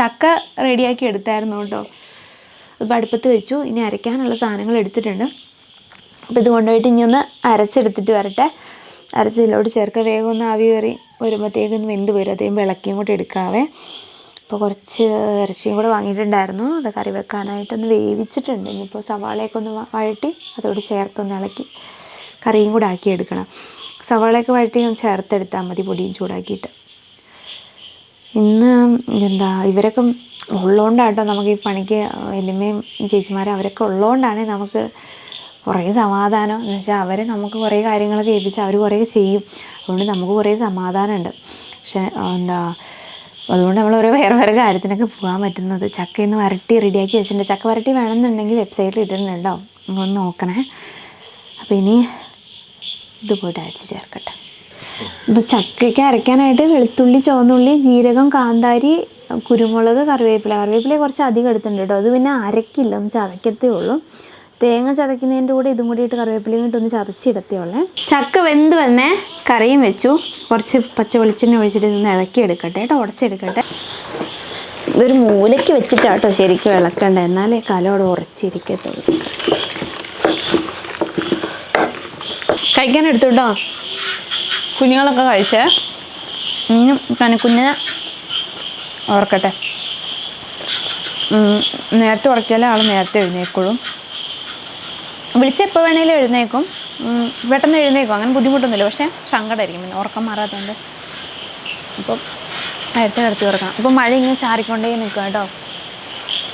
B: ചക്ക റെഡിയാക്കി എടുത്തായിരുന്നു കേട്ടോ. ഇപ്പോൾ അടുപ്പത്ത് വെച്ചു. ഇനി അരയ്ക്കാനുള്ള സാധനങ്ങൾ എടുത്തിട്ടുണ്ട്. അപ്പോൾ ഇത് കൊണ്ടുപോയിട്ട് ഇനി ഒന്ന് അരച്ചെടുത്തിട്ട് വരട്ടെ. അരച്ചതിലോട്ട് ചേർക്കുക. വേഗം ഒന്ന് ആവി കയറി വരുമ്പോഴത്തേക്കൊന്ന് വെന്ത് വരും. അതേയും വിളക്കിയും കൂടെ എടുക്കാവേ.
A: ഇപ്പോൾ കുറച്ച് ഇറച്ചിയും കൂടെ വാങ്ങിയിട്ടുണ്ടായിരുന്നു, അത് കറി വെക്കാനായിട്ടൊന്ന് വേവിച്ചിട്ടുണ്ട്. ഇനിയിപ്പോൾ സവാളയൊക്കെ ഒന്ന് വഴറ്റി അതോട് ചേർത്തൊന്ന് ഇളക്കി കറിയും കൂടെ ആക്കി എടുക്കണം. സവാളയൊക്കെ വഴറ്റി ഒന്ന് ചേർത്തെടുത്താൽ മതി പൊടിയും ചൂടാക്കിയിട്ട്. ഇന്ന് ഇവരൊക്കെ ഉള്ളതുകൊണ്ടാട്ടോ നമുക്ക് ഈ പണിക്ക്, വലിയമ്മയും ചേച്ചിമാരും അവരൊക്കെ ഉള്ളതുകൊണ്ടാണ് നമുക്ക് കുറേ സമാധാനം. എന്ന് വെച്ചാൽ അവരെ നമുക്ക് കുറേ കാര്യങ്ങളൊക്കെ ഏൽപ്പിച്ച് അവർ കുറേ ചെയ്യും, അതുകൊണ്ട് നമുക്ക് കുറേ സമാധാനമുണ്ട്. പക്ഷേ അതുകൊണ്ട് നമ്മൾ വേറെ വേറെ കാര്യത്തിനൊക്കെ പോകാൻ പറ്റുന്നത്. ചക്കയിന്ന് വരട്ടി റെഡിയാക്കി വെച്ചിട്ടുണ്ട്. ചക്ക വരട്ടി വേണമെന്നുണ്ടെങ്കിൽ വെബ്സൈറ്റിൽ ഇട്ടിട്ടുണ്ടോ, ഒന്ന് നോക്കണേ. അപ്പോൾ ഇനി ഇത് പോയിട്ട് അരച്ച് ചേർക്കട്ടെ. ഇപ്പോൾ ചക്കയ്ക്ക് അരയ്ക്കാനായിട്ട് വെളുത്തുള്ളി, ചുവന്നുള്ളി, ജീരകം, കാന്താരി, കുരുമുളക്, കറിവേപ്പില കുറച്ച് അധികം എടുത്തിട്ടുണ്ട് കേട്ടോ. അത് പിന്നെ അരക്കില്ല, ഒന്ന് ചതയ്ക്കത്തേ ഉള്ളൂ. തേങ്ങ ചതയ്ക്കുന്നതിൻ്റെ കൂടെ ഇതും കൂടി ഇട്ട് കറിവേപ്പിലയും ഇട്ടൊന്ന് ചതച്ചിടത്തേ ഉള്ളേ. ചക്ക വെന്ത് വന്നേ കറിയും വെച്ചു. കുറച്ച് പച്ച വെളിച്ചെണ്ണ ഒഴിച്ചിട്ട് ഇതൊന്ന് ഇളക്കി എടുക്കട്ടെ കേട്ടോ, ഉടച്ചെടുക്കട്ടെ. ഇതൊരു മൂലയ്ക്ക് വെച്ചിട്ടാട്ടോ ശരിക്കും ഇളക്കണ്ട, എന്നാലേ കലോടെ ഉറച്ചിരിക്കത്തുള്ളൂ. കഴിക്കാനെടുത്തു കേട്ടോ, കുഞ്ഞുങ്ങളൊക്കെ കഴിച്ചേ. ഇനിയും കനക്കുഞ്ഞിനെ ഓർക്കട്ടെ. നേരത്തെ ഉറക്കിയാലേ ആൾ നേരത്തെ എഴുന്നേക്കുള്ളൂ. വിളിച്ചെപ്പോൾ വേണേലും എഴുന്നേക്കും, പെട്ടെന്ന് എഴുന്നേക്കും, അങ്ങനെ ബുദ്ധിമുട്ടൊന്നുമില്ല. പക്ഷേ സങ്കടമായിരിക്കും പിന്നെ ഉറക്കം മാറാത്തതുകൊണ്ട്. അപ്പം നേരത്തെ കിടത്തി ഉറക്കണം. ഇപ്പം മഴ ഇങ്ങനെ ചാറിക്കൊണ്ടേ നിൽക്കുക കേട്ടോ.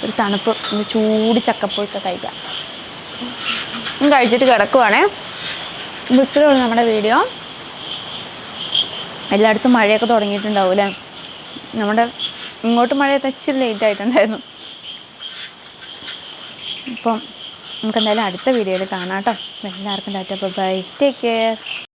A: ഒരു തണുപ്പ്, ചൂട് ചക്കപ്പുഴുക്കെ കഴിക്കാം. കഴിച്ചിട്ട് കിടക്കുവാണേ. ഇത്രയേ ഉള്ളൂ നമ്മുടെ വീഡിയോ. എല്ലായിടത്തും മഴയൊക്കെ തുടങ്ങിയിട്ടുണ്ടാവും അല്ലേ. നമ്മുടെ ഇങ്ങോട്ട് മഴയൊക്കെ ഇച്ചിരി ലേറ്റ് ആയിട്ടുണ്ടായിരുന്നു. അപ്പം നമുക്കെന്തായാലും അടുത്ത വീഡിയോയിൽ കാണാം കേട്ടോ. എല്ലാവർക്കും ടാറ്റ, ബൈ, ടേക്ക് കെയർ.